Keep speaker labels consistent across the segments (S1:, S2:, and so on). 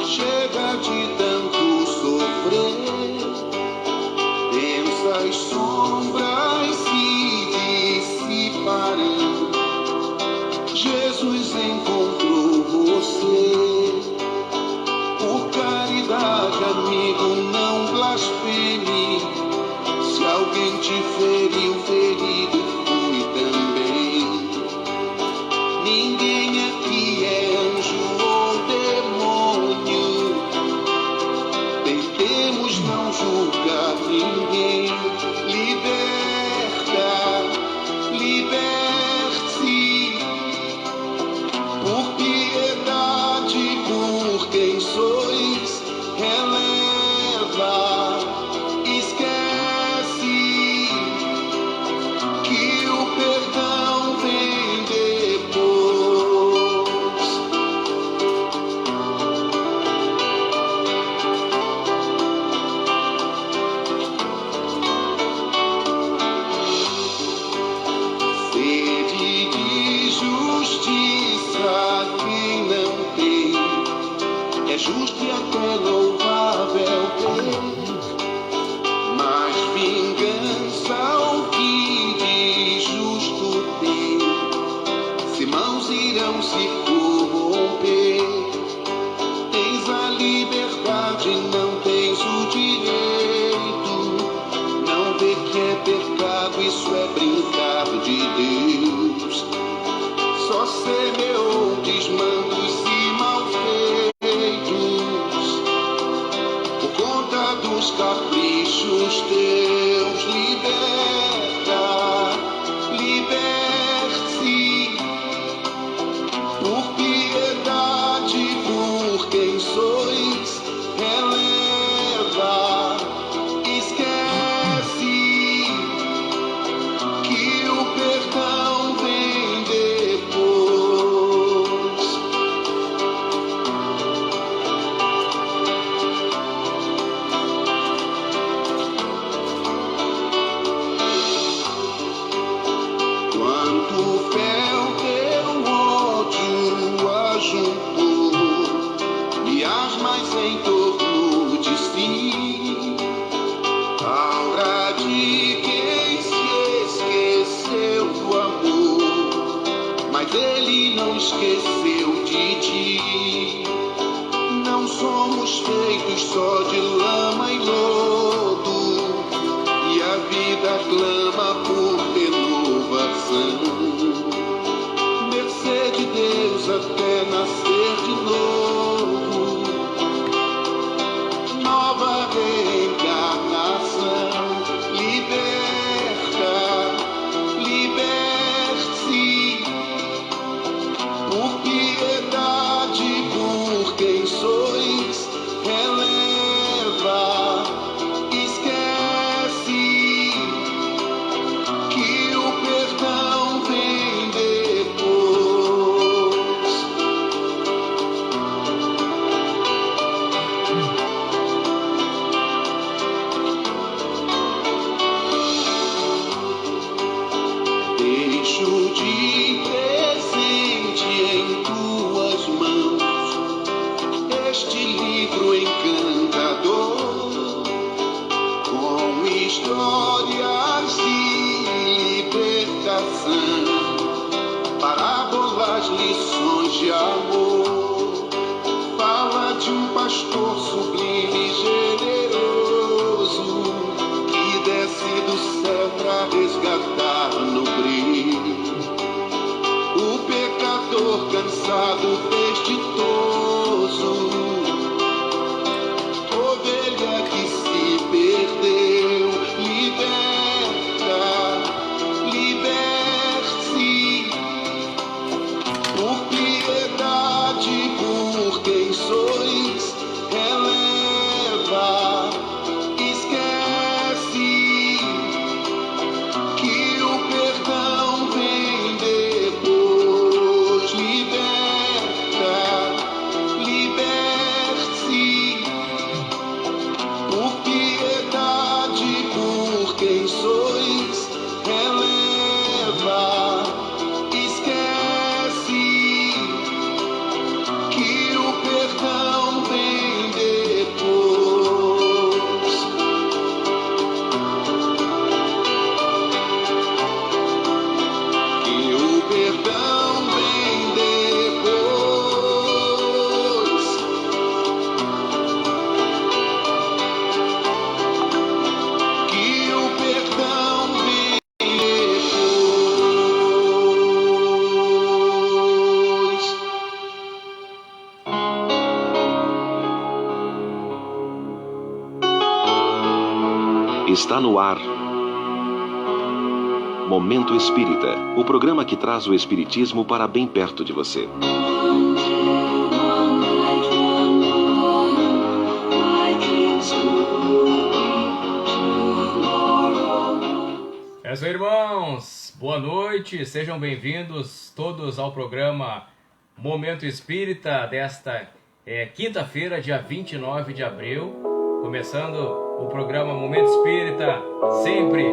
S1: Chega de tanto sofrer, pensa as sombras se dissiparão. Jesus encontrou você. Por caridade, amigo, não blasfeme. Se alguém te feriu, ferido fui também. Ninguém aqui é anjo ou demônio. Tentemos não julgar ninguém. Liberta, liberte-se. Por piedade, por quem sois, releva, esquece que o perdão vem depois. Sede de justiça quem não tem, é justo e até louvável ter, mas vingança o que de justo tem, se mãos irão se corromper. Tens a liberdade, não tens o direito. Não vê que é pecado, isso é brincar de Deus. Só semeou desmandos e malfeitos por conta dos caprichos teus. Liberta, liberte-se. Por piedade, por quem sois, releva, esquece que o perdão vem depois. Quanto fel teu ódio ajuntou e asmas em torno de si, aura de quem se esqueceu do amor, mas ele não esqueceu de ti. Não somos feitos só de lama e lodo, e a vida clama por renovação. Mercê de Deus até nascer de novo, nova reencarnação. Liberta, liberte-se. Por piedade, por quem sois, releva, esquece que o perdão vem depois. Deixo de presente em tuas mãos este livro encantador, com histórias de libertação, parábolas, lições de amor. Fala de um pastor sublime e generoso que desce do céu pra resgatar no brilho o pecador cansado, desditoso, ovelha que se perdeu. Liberta, liberte-se. Por piedade, por quem sois,
S2: Está no ar Momento Espírita, o programa que traz o espiritismo para bem perto de você.
S3: Meus irmãos, boa noite, sejam bem-vindos todos ao programa Momento Espírita desta quinta-feira, dia 29 de abril, começando o programa Momento Espírita, sempre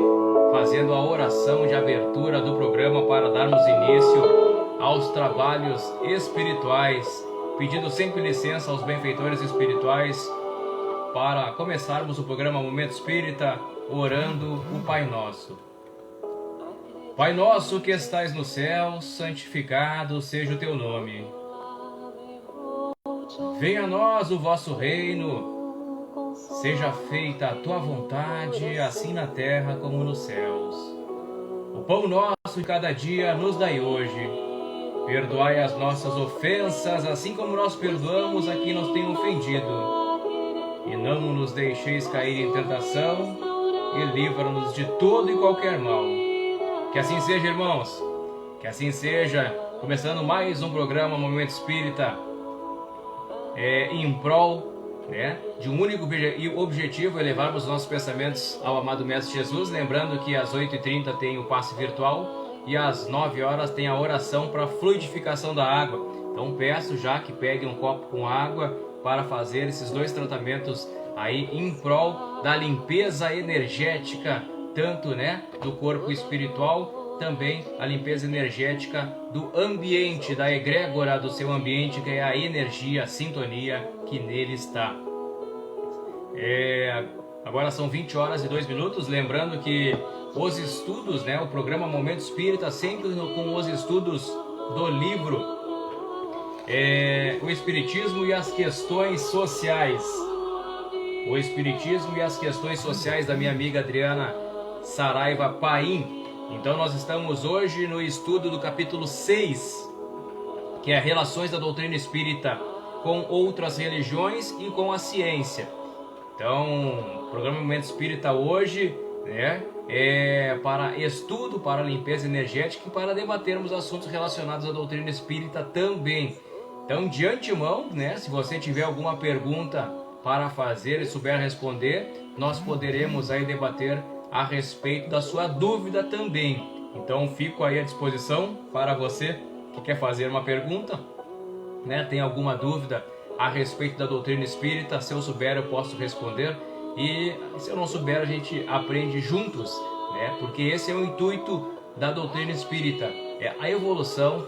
S3: fazendo a oração de abertura do programa para darmos início aos trabalhos espirituais, pedindo sempre licença aos benfeitores espirituais para começarmos o programa Momento Espírita orando o Pai Nosso. Pai nosso que estais no céu, santificado seja o teu nome. Venha a nós o vosso reino, seja feita a tua vontade, assim na terra como nos céus. O pão nosso de cada dia nos dai hoje. Perdoai as nossas ofensas, assim como nós perdoamos a quem nos tem ofendido. E não nos deixeis cair em tentação, e livra-nos de todo e qualquer mal. Que assim seja, irmãos, que assim seja, começando mais um programa Momento Espírita, em prol, de um único objetivo, elevarmos nossos pensamentos ao amado Mestre Jesus, lembrando que às 8h30 tem o passe virtual e às 9 horas tem a oração para fluidificação da água. Então peço já que peguem um copo com água para fazer esses dois tratamentos aí em prol da limpeza energética, tanto do corpo espiritual, também a limpeza energética do ambiente, da egrégora do seu ambiente, que é a energia, a sintonia que nele está. Agora são 20 horas e 2 minutos, lembrando que os estudos, o programa Momento Espírita, sempre com os estudos do livro O Espiritismo e as Questões Sociais. O Espiritismo e as Questões Sociais, da minha amiga Adriana Saraiva Paim. Então nós estamos hoje no estudo do capítulo 6, que é Relações da Doutrina Espírita com outras religiões e com a ciência. Então, o programa Momento Espírita hoje é para estudo, para limpeza energética e para debatermos assuntos relacionados à doutrina espírita também. Então, de antemão, se você tiver alguma pergunta para fazer e souber responder, nós poderemos aí debater a respeito da sua dúvida também. Então fico aí à disposição para você que quer fazer uma pergunta, tem alguma dúvida a respeito da doutrina espírita. Se eu souber, eu posso responder, e se eu não souber, a gente aprende juntos, porque esse é o intuito da doutrina espírita, é a evolução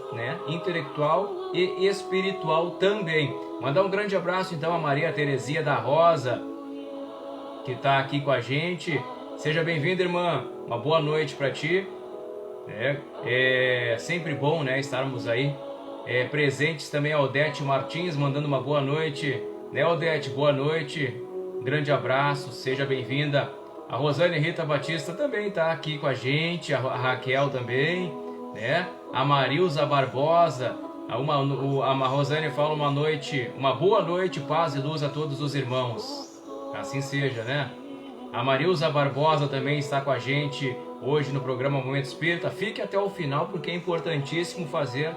S3: intelectual e espiritual também. Mandar um grande abraço então a Maria Terezinha da Rosa, que está aqui com a gente. Seja bem-vinda, irmã. Uma boa noite para ti. É sempre bom, estarmos aí presentes. Também a Odete Martins mandando uma boa noite. Odete, boa noite. Um grande abraço, seja bem-vinda. A Rosane Rita Batista também está aqui com a gente. A Raquel também, A Marilza Barbosa. A Rosane fala uma boa noite, paz e luz a todos os irmãos. Assim seja, A Marilza Barbosa também está com a gente hoje no programa Momento Espírita. Fique até o final, porque é importantíssimo fazer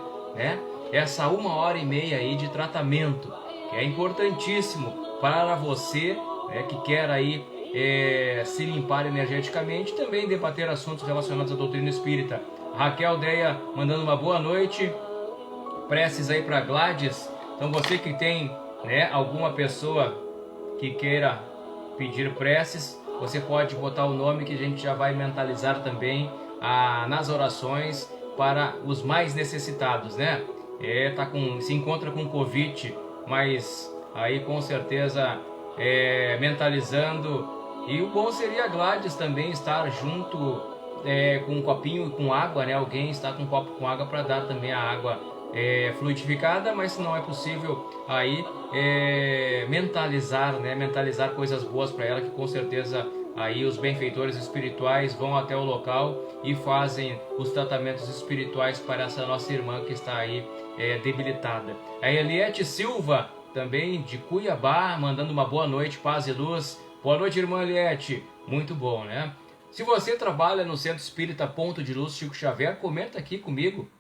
S3: essa 1h30 aí de tratamento, que é importantíssimo para você que quer aí se limpar energeticamente, também debater assuntos relacionados à doutrina espírita. Raquel Deia mandando uma boa noite, preces aí para Gladys. Então você que tem alguma pessoa que queira pedir preces, você pode botar o nome, que a gente já vai mentalizar também nas orações para os mais necessitados, se encontra com Covid, mas aí com certeza mentalizando. E o bom seria a Gladys também estar junto com um copinho com água, alguém está com um copo com água para dar também a água fluidificada, mas se não é possível, aí mentalizar coisas boas para ela, que com certeza aí os benfeitores espirituais vão até o local e fazem os tratamentos espirituais para essa nossa irmã que está aí debilitada. A Eliette Silva, também de Cuiabá, mandando uma boa noite, paz e luz Boa noite, irmã Eliette. Muito bom, né? Se você trabalha no Centro Espírita Ponto de Luz Chico Xavier, comenta aqui comigo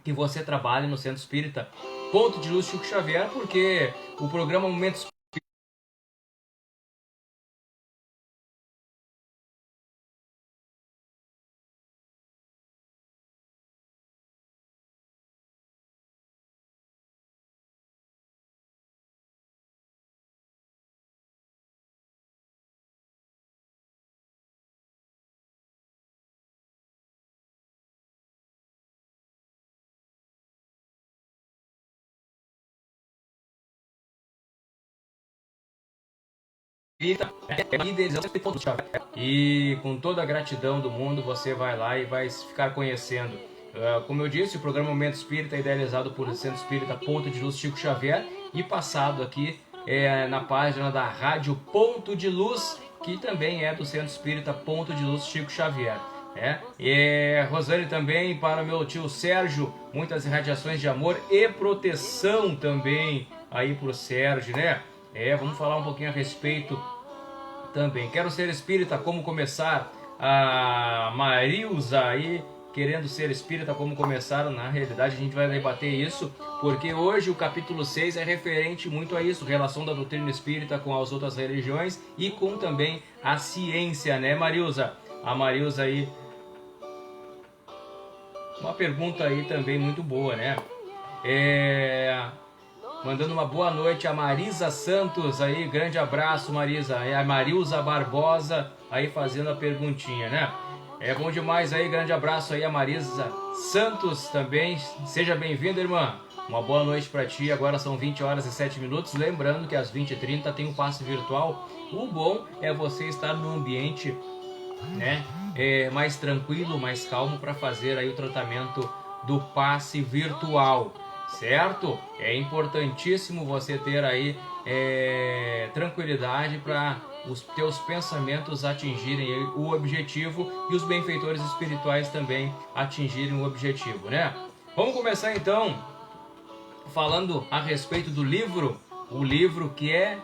S3: que você trabalha no Centro Espírita Ponto de Luz Chico Xavier, porque o programa Momentos e com toda a gratidão do mundo você vai lá e vai ficar conhecendo. Como eu disse, o programa Momento Espírita é idealizado por Centro Espírita Ponto de Luz Chico Xavier e passado aqui na página da Rádio Ponto de Luz, que também é do Centro Espírita Ponto de Luz Chico Xavier. Rosane também, para o meu tio Sérgio, muitas irradiações de amor e proteção também aí pro Sérgio, né? Vamos falar um pouquinho a respeito também. Quero ser espírita, como começar? A Marilza aí, querendo ser espírita, como começar? Na realidade, a gente vai debater isso, porque hoje o capítulo 6 é referente muito a isso, relação da doutrina espírita com as outras religiões e com também a ciência, né, Marilza? A Marilza aí, uma pergunta aí também muito boa, né? Mandando uma boa noite a Marisa Santos aí, grande abraço, Marisa. A Marilza Barbosa aí fazendo a perguntinha, né? É bom demais aí, grande abraço aí a Marisa Santos também. Seja bem-vinda, irmã. Uma boa noite para ti. Agora são 20 horas e 7 minutos. Lembrando que às 20h30 tem um passe virtual. O bom é você estar num ambiente, né, mais tranquilo, mais calmo para fazer aí o tratamento do passe virtual. Certo? É importantíssimo você ter aí tranquilidade para os teus pensamentos atingirem o objetivo e os benfeitores espirituais também atingirem o objetivo, né? Vamos começar então falando a respeito do livro, o livro que é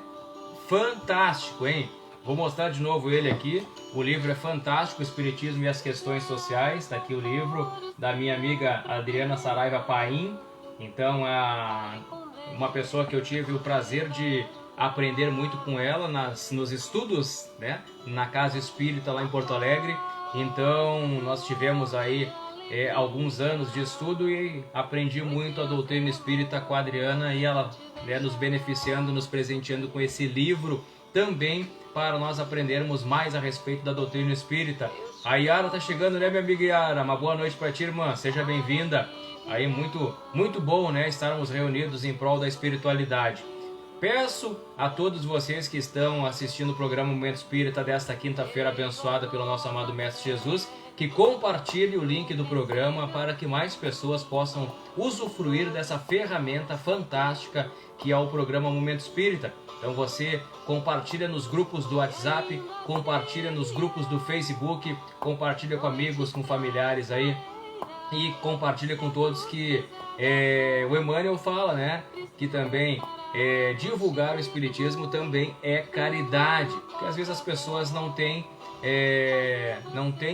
S3: fantástico, hein? Vou mostrar de novo ele aqui. O livro é fantástico, Espiritismo e as Questões Sociais. Está aqui o livro da minha amiga Adriana Saraiva Paim. Então, uma pessoa que eu tive o prazer de aprender muito com ela nos estudos, né, na Casa Espírita lá em Porto Alegre. Então, nós tivemos aí alguns anos de estudo e aprendi muito a doutrina espírita com a Adriana e ela, né, nos beneficiando, nos presenteando com esse livro também para nós aprendermos mais a respeito da doutrina espírita. A Yara tá chegando, né, minha amiga Yara? Uma boa noite para ti, irmã. Seja bem-vinda. Aí muito bom, né, estarmos reunidos em prol da espiritualidade. Peço a todos vocês que estão assistindo o programa Momento Espírita desta quinta-feira abençoada pelo nosso amado Mestre Jesus, que compartilhe o link do programa para que mais pessoas possam usufruir dessa ferramenta fantástica que é o programa Momento Espírita. Então você compartilha nos grupos do WhatsApp, compartilha nos grupos do Facebook, compartilha com amigos, com familiares aí, e compartilha com todos que o Emmanuel fala, né, que também divulgar o Espiritismo também é caridade, porque às vezes as pessoas não têm,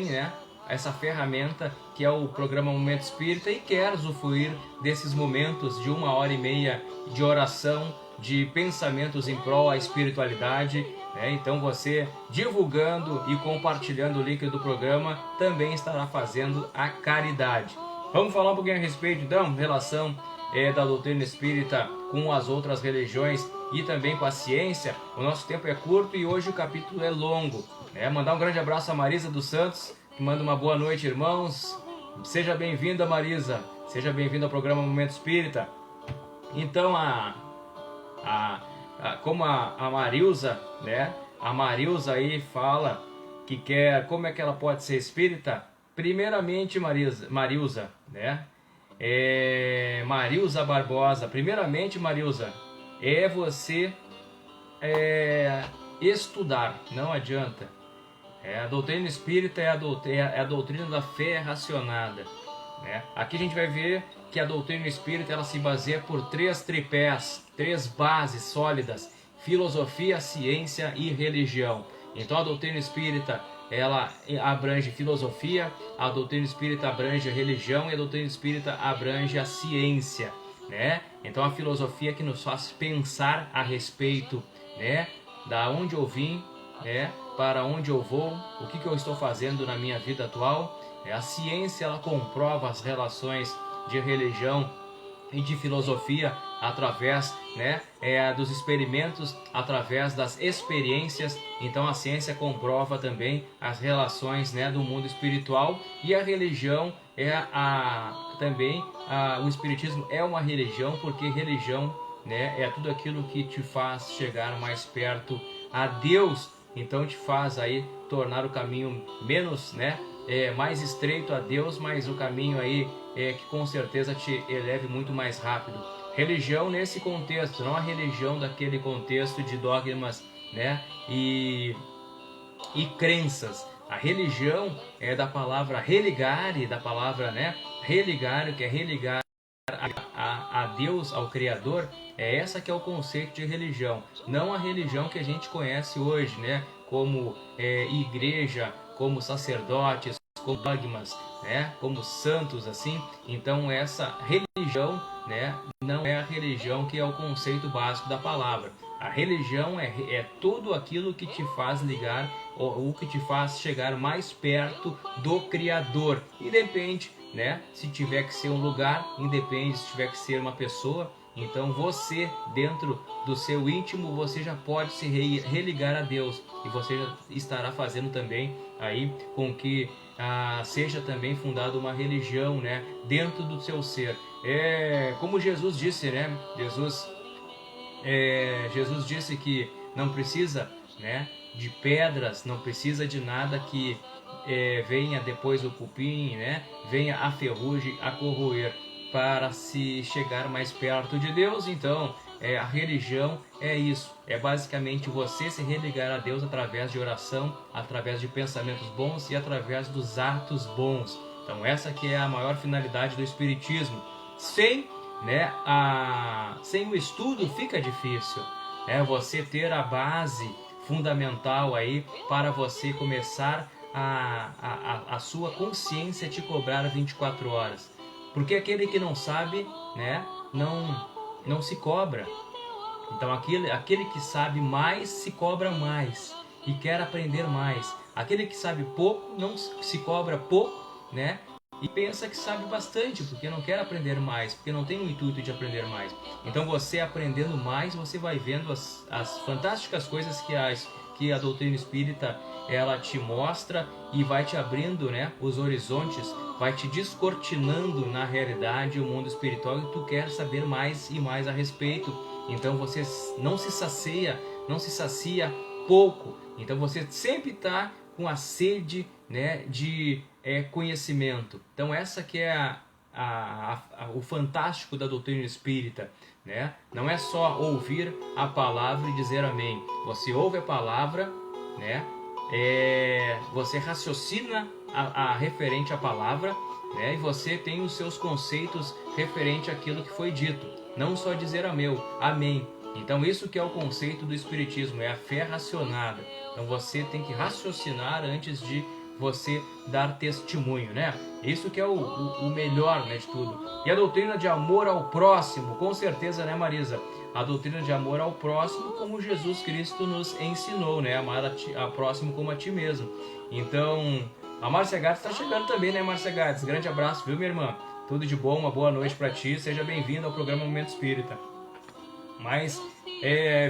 S3: né, essa ferramenta que é o programa Momento Espírita e quer usufruir desses momentos de 1h30 de oração, de pensamentos em prol à espiritualidade, né? Então você divulgando e compartilhando o link do programa também estará fazendo a caridade. Vamos falar um pouquinho a respeito então, relação da doutrina espírita com as outras religiões e também com a ciência. O nosso tempo é curto e hoje o capítulo é longo, né? Mandar um grande abraço a Marisa dos Santos, que manda uma boa noite, irmãos. Seja bem-vinda, Marisa. Seja bem-vinda ao programa Momento Espírita. Então, como a Marilza, né? A Marilza aí fala que quer, como é que ela pode ser espírita? Primeiramente, Marilza, né? Marilza Barbosa. Primeiramente, Marilza, você estudar, não adianta. A doutrina espírita é a doutrina da fé racionada, né? Aqui a gente vai ver que a doutrina espírita ela se baseia por 3 tripés, 3 bases sólidas: filosofia, ciência e religião. Então a doutrina espírita, ela abrange filosofia, a doutrina espírita abrange a religião e a doutrina espírita abrange a ciência, né? Então a filosofia que nos faz pensar a respeito, né, da onde eu vim, né, para onde eu vou, o que eu estou fazendo na minha vida atual. A ciência, ela comprova as relações de religião e de filosofia através, né, dos experimentos, através das experiências. Então a ciência comprova também as relações, né, do mundo espiritual, e a religião o espiritismo é uma religião, porque religião, né, é tudo aquilo que te faz chegar mais perto a Deus. Então te faz aí tornar o caminho menos, né, mais estreito a Deus, mas o caminho aí que com certeza te eleve muito mais rápido. Religião nesse contexto, não a religião daquele contexto de dogmas, né, e crenças. A religião é da palavra religare, da palavra, né, religare, que é religar a Deus, ao Criador. É essa que é o conceito de religião, não a religião que a gente conhece hoje, né, como igreja, como sacerdotes, como dogmas, né, como santos, assim. Então essa religião, né, não é a religião que é o conceito básico da palavra. A religião é tudo aquilo que te faz ligar, ou que te faz chegar mais perto do Criador. Independe, né, se tiver que ser um lugar, independe se tiver que ser uma pessoa. Então você, dentro do seu íntimo, você já pode se religar a Deus, e você já estará fazendo também aí com que seja também fundada uma religião, né, dentro do seu ser. Como Jesus disse, né, Jesus disse que não precisa, né, de pedras, não precisa de nada que venha depois do cupim, né, venha a ferrugem a corroer, para se chegar mais perto de Deus. Então a religião é isso, é basicamente você se religar a Deus através de oração, através de pensamentos bons e através dos atos bons. Então essa que é a maior finalidade do espiritismo. Sem o estudo fica difícil, você ter a base fundamental aí para você começar a sua consciência te cobrar 24 horas. Porque aquele que não sabe, né, não se cobra. Então aquele que sabe mais se cobra mais e quer aprender mais. Aquele que sabe pouco não se cobra pouco, né, e pensa que sabe bastante, porque não quer aprender mais, porque não tem o intuito de aprender mais. Então você aprendendo mais, você vai vendo as fantásticas coisas que a doutrina espírita ela te mostra, e vai te abrindo, né, os horizontes, vai te descortinando na realidade o mundo espiritual, e tu quer saber mais e mais a respeito. Então você não se sacia pouco. Então você sempre está com a sede, né, de conhecimento. Então essa que é o fantástico da doutrina espírita, né? Não é só ouvir a palavra e dizer amém. Você ouve a palavra, né? Você raciocina referente à palavra, né? E você tem os seus conceitos referente àquilo que foi dito. Não só dizer amém. Então isso que é o conceito do espiritismo, é a fé racionada. Então você tem que raciocinar antes de você dar testemunho, né? Isso que é o melhor, né, de tudo. E a doutrina de amor ao próximo, com certeza, né, Marisa? A doutrina de amor ao próximo, como Jesus Cristo nos ensinou, né? Amar a próximo como a ti mesmo. Então, a Márcia Gates está chegando também, né, Márcia Gates? Grande abraço, viu, minha irmã? Tudo de bom, uma boa noite para ti. Seja bem-vindo ao programa Momento Espírita. Mas,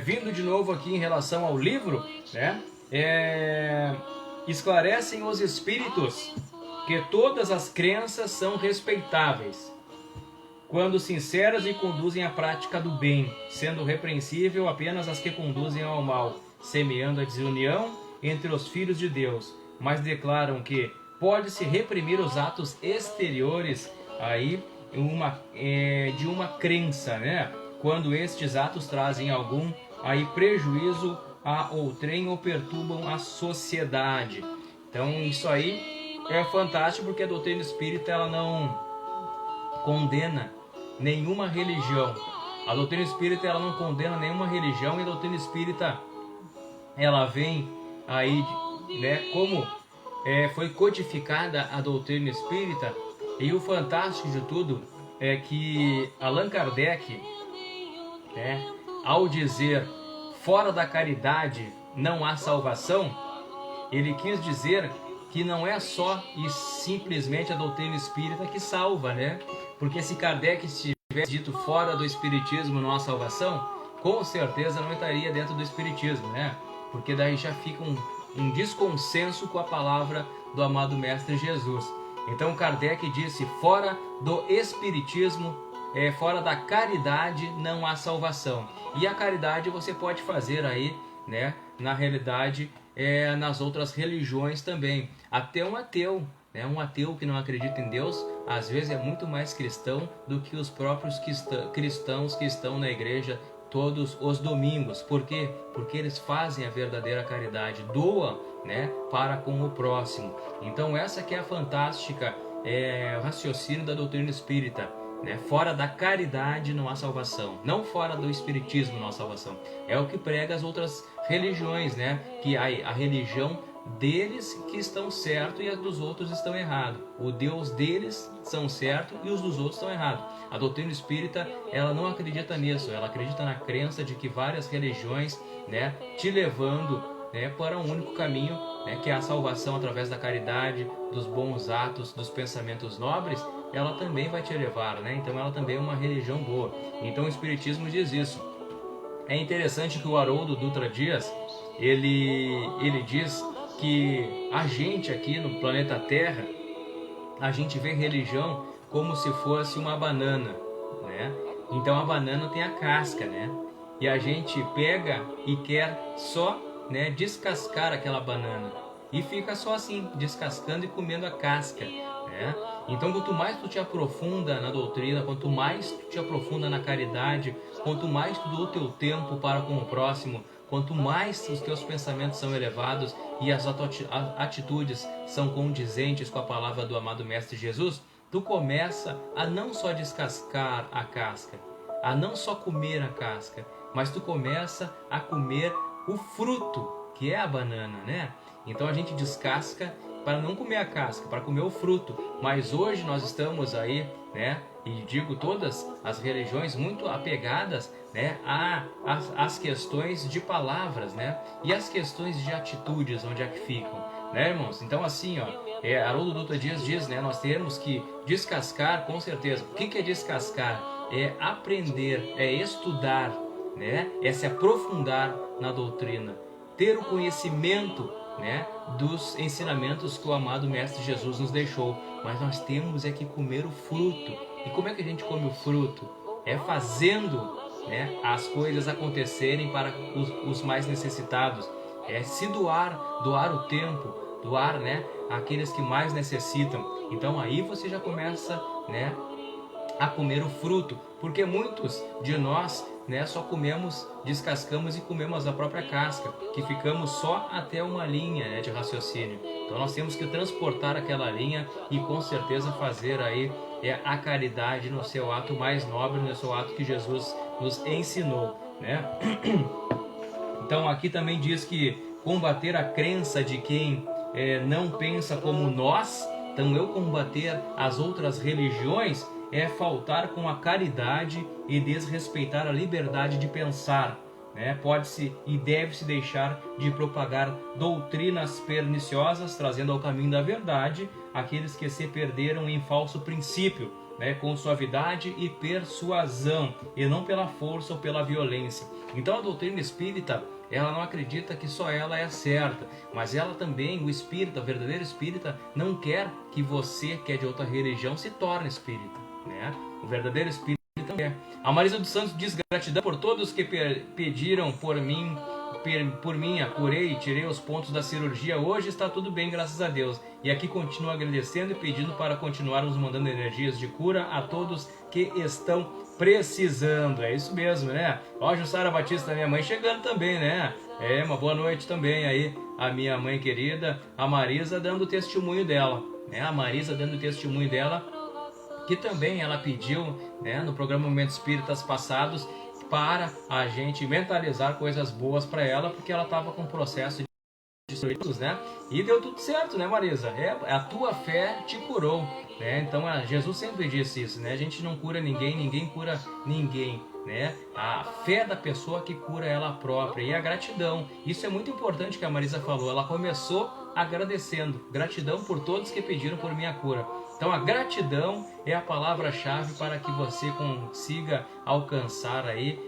S3: vindo de novo aqui em relação ao livro, né? Esclarecem os espíritos que todas as crenças são respeitáveis, quando sinceras e conduzem à prática do bem, sendo repreensível apenas as que conduzem ao mal, semeando a desunião entre os filhos de Deus, mas declaram que pode-se reprimir os atos exteriores aí de uma crença, né? Quando estes atos trazem algum aí prejuízo a outrem ou perturbam a sociedade. Então isso aí é fantástico, porque a doutrina espírita ela não condena nenhuma religião, A doutrina espírita ela não condena nenhuma religião, e a doutrina espírita ela vem aí, né, como foi codificada a doutrina espírita. E o fantástico de tudo é que Allan Kardec, né, ao dizer fora da caridade não há salvação, ele quis dizer que não é só e simplesmente a doutrina espírita que salva, né? Porque se Kardec tivesse dito fora do espiritismo não há salvação, com certeza não estaria dentro do espiritismo, né? Porque daí já fica um desconsenso com a palavra do amado Mestre Jesus. Então Kardec disse, fora do espiritismo, fora da caridade não há salvação. E a caridade você pode fazer aí, né, na realidade, nas outras religiões também. Até um ateu, né, um ateu que não acredita em Deus, às vezes é muito mais cristão do que os próprios cristãos que estão na igreja todos os domingos. Por quê? Porque eles fazem a verdadeira caridade, doam, né, para com o próximo. Então essa que é a fantástica raciocínio da doutrina espírita, né? Fora da caridade não há salvação, não fora do espiritismo não há salvação. É o que prega as outras religiões, né? Que a religião deles que estão certo e a dos outros estão errado. O Deus deles são certo e os dos outros estão errado. A doutrina espírita, ela não acredita nisso, ela acredita na crença de que várias religiões, né, te levando, né, para um único caminho, né, que é a salvação através da caridade, dos bons atos, dos pensamentos nobres, ela também vai te levar, né? Então ela também é uma religião boa. Então o espiritismo diz isso. É interessante que o Haroldo Dutra Dias, ele diz que a gente aqui no planeta Terra, a gente vê religião como se fosse uma banana, né? Então a banana tem a casca, né? E a gente pega e quer só, né, descascar aquela banana. E fica só assim, descascando e comendo a casca, né? Então quanto mais tu te aprofunda na doutrina, quanto mais tu te aprofunda na caridade, quanto mais tu dá o teu tempo para com o próximo, quanto mais os teus pensamentos são elevados e as atitudes são condizentes com a palavra do amado Mestre Jesus, tu começa a não só descascar a casca, a não só comer a casca, mas tu começa a comer o fruto, que é a banana, né? Então a gente descasca para não comer a casca, para comer o fruto. Mas hoje nós estamos aí, né? E digo todas as religiões muito apegadas, né, às questões de palavras, né? E as questões de atitudes, onde é que ficam, né, irmãos? Então assim, ó, Haroldo Dutra Dias diz, né? Nós temos que descascar, com certeza. O que é descascar? É aprender, é estudar, né? É se aprofundar na doutrina, ter o conhecimento, né, dos ensinamentos que o amado Mestre Jesus nos deixou. Mas nós temos que comer o fruto. E como é que a gente come o fruto? É fazendo, né, as coisas acontecerem para os mais necessitados. É se doar o tempo, doar, né, aqueles que mais necessitam. Então aí você já começa, né, a comer o fruto, porque muitos de nós, né, só comemos, descascamos e comemos a própria casca, que ficamos só até uma linha, né, de raciocínio. Então nós temos que transportar aquela linha e com certeza fazer aí a caridade no seu ato mais nobre, no seu ato que Jesus nos ensinou, né? Então aqui também diz que combater a crença de quem não pensa como nós. Então eu combater as outras religiões é faltar com a caridade e desrespeitar a liberdade de pensar, né? Pode-se e deve-se deixar de propagar doutrinas perniciosas, trazendo ao caminho da verdade aqueles que se perderam em falso princípio, né? Com suavidade e persuasão, e não pela força ou pela violência. Então a doutrina espírita, ela não acredita que só ela é certa, mas ela também, o espírita, o verdadeiro espírita, não quer que você, que é de outra religião, se torne espírita, né? O verdadeiro espírita não quer. A Marisa dos Santos diz: gratidão por todos que pediram por mim, curei e tirei os pontos da cirurgia. Hoje está tudo bem, graças a Deus. E aqui continuo agradecendo e pedindo para continuar nos mandando energias de cura a todos que estão precisando. É isso mesmo, né? Ó, Jussara Batista, minha mãe, chegando também, né? Uma boa noite também aí, a minha mãe querida, a Marisa, dando testemunho dela, né? A Marisa dando testemunho dela, que também ela pediu, né, no programa Momentos Espíritas passados, para a gente mentalizar coisas boas para ela, porque ela estava com um processo de surtos, né? E deu tudo certo, né, Marisa? A tua fé te curou, né? Então, Jesus sempre disse isso, né? A gente não cura ninguém, ninguém cura ninguém, né? A fé da pessoa que cura ela própria e a gratidão. Isso é muito importante que a Marisa falou. Ela começou agradecendo. Gratidão por todos que pediram por minha cura. Então, a gratidão é a palavra-chave para que você consiga alcançar aí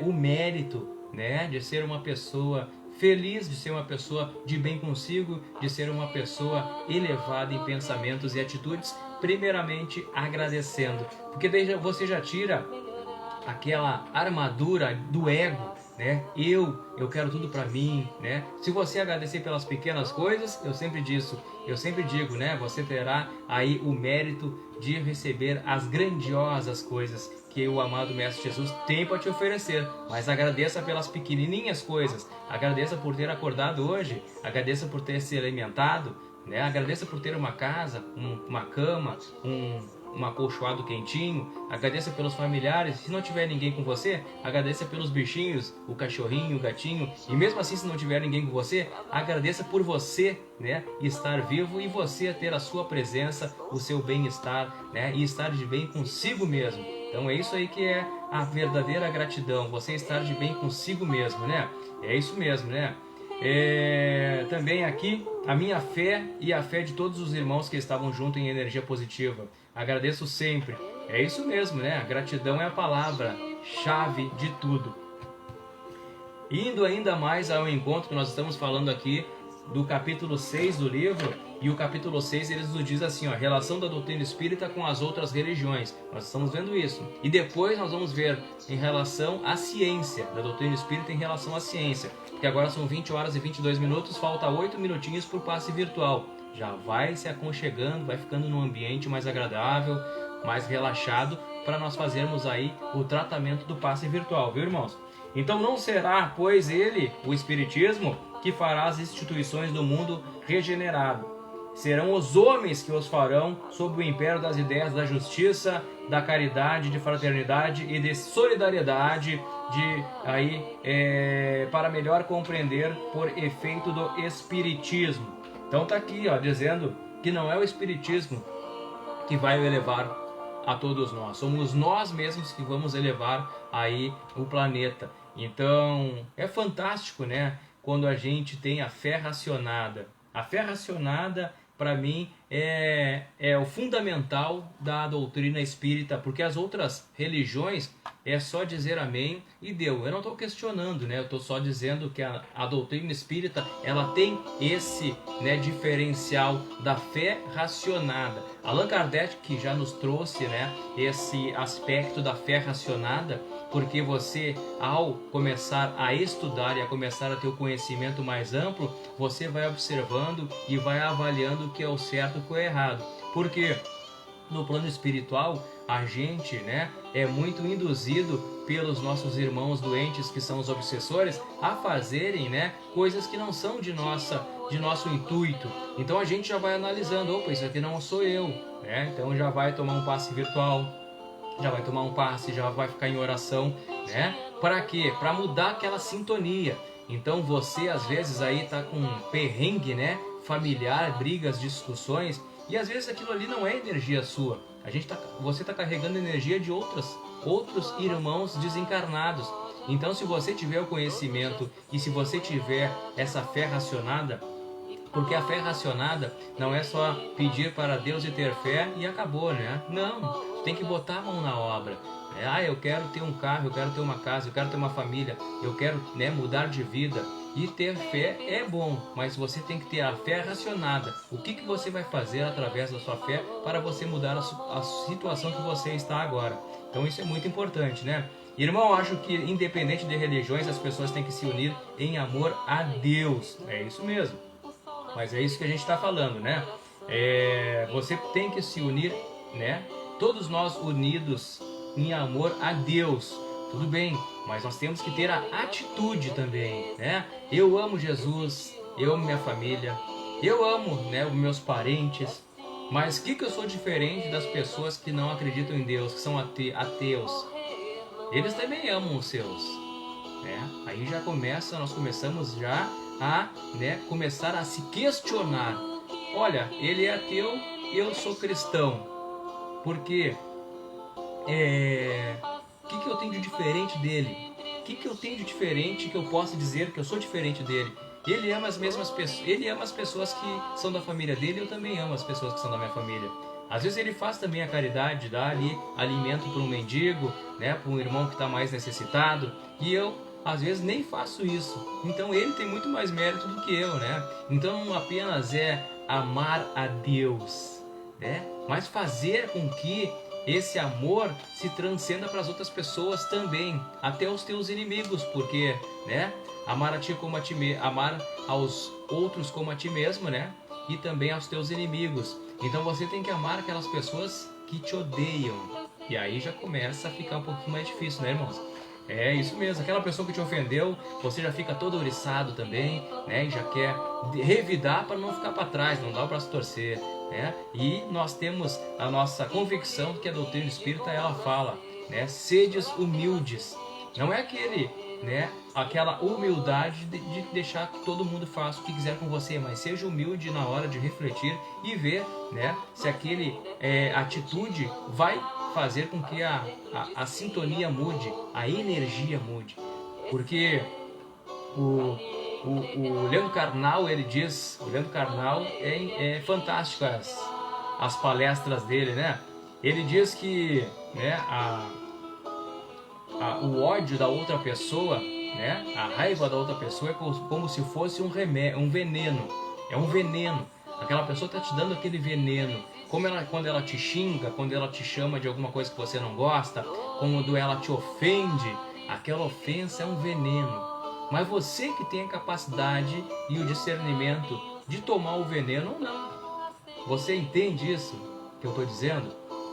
S3: o mérito, né, de ser uma pessoa feliz, de ser uma pessoa de bem consigo, de ser uma pessoa elevada em pensamentos e atitudes, primeiramente agradecendo. Porque daí você já tira aquela armadura do ego, né? Eu quero tudo para mim, né? Se você agradecer pelas pequenas coisas, eu sempre digo, né? Você terá aí o mérito de receber as grandiosas coisas que o amado Mestre Jesus tem para te oferecer. Mas agradeça pelas pequenininhas coisas. Agradeça por ter acordado hoje, agradeça por ter se alimentado, né? Agradeça por ter uma casa, uma cama, um acolchoado quentinho. Agradeça pelos familiares. Se não tiver ninguém com você, agradeça pelos bichinhos, o cachorrinho, o gatinho. E mesmo assim, se não tiver ninguém com você, agradeça por você, né, estar vivo e você ter a sua presença, o seu bem-estar, né, e estar de bem consigo mesmo. Então é isso aí que é a verdadeira gratidão, você estar de bem consigo mesmo, né? É isso mesmo, né? Também aqui a minha fé e a fé de todos os irmãos que estavam junto em energia positiva. Agradeço sempre. É isso mesmo, né? A gratidão é a palavra-chave de tudo. Indo ainda mais ao encontro que nós estamos falando aqui do capítulo 6 do livro, e o capítulo 6 eles nos diz assim, ó, relação da doutrina espírita com as outras religiões. Nós estamos vendo isso. E depois nós vamos ver em relação à ciência, da doutrina espírita em relação à ciência. Porque agora são 20 horas e 22 minutos, falta 8 minutinhos para o passe virtual. Já vai se aconchegando, vai ficando num ambiente mais agradável, mais relaxado, para nós fazermos aí o tratamento do passe virtual, viu, irmãos? Então não será, pois, ele, o Espiritismo, que fará as instituições do mundo regenerado. Serão os homens que os farão sob o império das ideias da justiça, da caridade, de fraternidade e de solidariedade, para melhor compreender por efeito do Espiritismo. Então tá aqui, ó, dizendo que não é o Espiritismo que vai elevar a todos nós. Somos nós mesmos que vamos elevar aí o planeta. Então é fantástico, né? Quando a gente tem a fé racionada. A fé racionada, para mim, é o fundamental da doutrina espírita, porque as outras religiões é só dizer amém e deu. Eu não estou questionando, né? Eu estou só dizendo que a doutrina espírita ela tem esse, né, diferencial da fé racionada. Allan Kardec que já nos trouxe, né, esse aspecto da fé racionada, porque você, ao começar a estudar e a começar a ter o conhecimento mais amplo, você vai observando e vai avaliando o que é o certo e o que é errado. Porque no plano espiritual, a gente, né, é muito induzido pelos nossos irmãos doentes, que são os obsessores, a fazerem, né, coisas que não são de nosso intuito. Então a gente já vai analisando, opa, isso aqui não sou eu, né? Então já vai tomar um passe virtual, já vai tomar um passe, já vai ficar em oração, né? Para quê? Para mudar aquela sintonia. Então você às vezes aí tá com um perrengue, né, familiar, brigas, discussões, e às vezes aquilo ali não é energia sua. Você está carregando energia de outros irmãos desencarnados. Então, se você tiver o conhecimento e se você tiver essa fé racionada, porque a fé racionada não é só pedir para Deus e ter fé e acabou, né? Não, tem que botar a mão na obra. Eu quero ter um carro, eu quero ter uma casa, eu quero ter uma família, eu quero, né, mudar de vida. E ter fé é bom, mas você tem que ter a fé racionada. O que você vai fazer através da sua fé para você mudar a situação que você está agora? Então isso é muito importante, né? Irmão, acho que independente de religiões, as pessoas têm que se unir em amor a Deus. É isso mesmo. Mas é isso que a gente está falando, né? Você tem que se unir, né? Todos nós unidos em amor a Deus. Tudo bem, mas nós temos que ter a atitude também, né? Eu amo Jesus, eu amo minha família, eu amo, né, os meus parentes, Mas o que eu sou diferente das pessoas que não acreditam em Deus, que são ateus? Eles também amam os seus, né? Aí já nós começamos já a, né, começar a se questionar. Olha, ele é ateu, eu sou cristão. Porque o que eu tenho de diferente dele? O que eu tenho de diferente que eu possa dizer que eu sou diferente dele? Ele ama as mesmas pessoas, ele ama as pessoas que são da família dele, eu também amo as pessoas que são da minha família. Às vezes ele faz também a caridade, dá ali alimento para um mendigo, né, para um irmão que está mais necessitado, e eu às vezes nem faço isso. Então ele tem muito mais mérito do que eu, né? Então não apenas é amar a Deus, né, mas fazer com que esse amor se transcenda para as outras pessoas também, até os teus inimigos, porque, né, amar a ti como a ti mesmo, amar aos outros como a ti mesmo, né, e também aos teus inimigos. Então você tem que amar aquelas pessoas que te odeiam. E aí já começa a ficar um pouquinho mais difícil, né, irmãos? É isso mesmo, aquela pessoa que te ofendeu, você já fica todo ouriçado também, né, e já quer revidar para não ficar para trás, não dá o braço torcer, né? E nós temos a nossa convicção que a doutrina espírita, ela fala, né, sedes humildes. Não é aquela humildade de deixar que todo mundo faça o que quiser com você, mas seja humilde na hora de refletir e ver, né, se aquele atitude vai fazer com que a sintonia mude, a energia mude. Porque o Leandro Carnal, ele diz, o Leandro Carnal é fantástico as palestras dele, né? Ele diz que, né, o ódio da outra pessoa, né, a raiva da outra pessoa é como se fosse um veneno. É um veneno. Aquela pessoa está te dando aquele veneno. Quando ela te xinga, quando ela te chama de alguma coisa que você não gosta, quando ela te ofende, aquela ofensa é um veneno. Mas você que tem a capacidade e o discernimento de tomar o veneno ou não. Você entende isso que eu estou dizendo?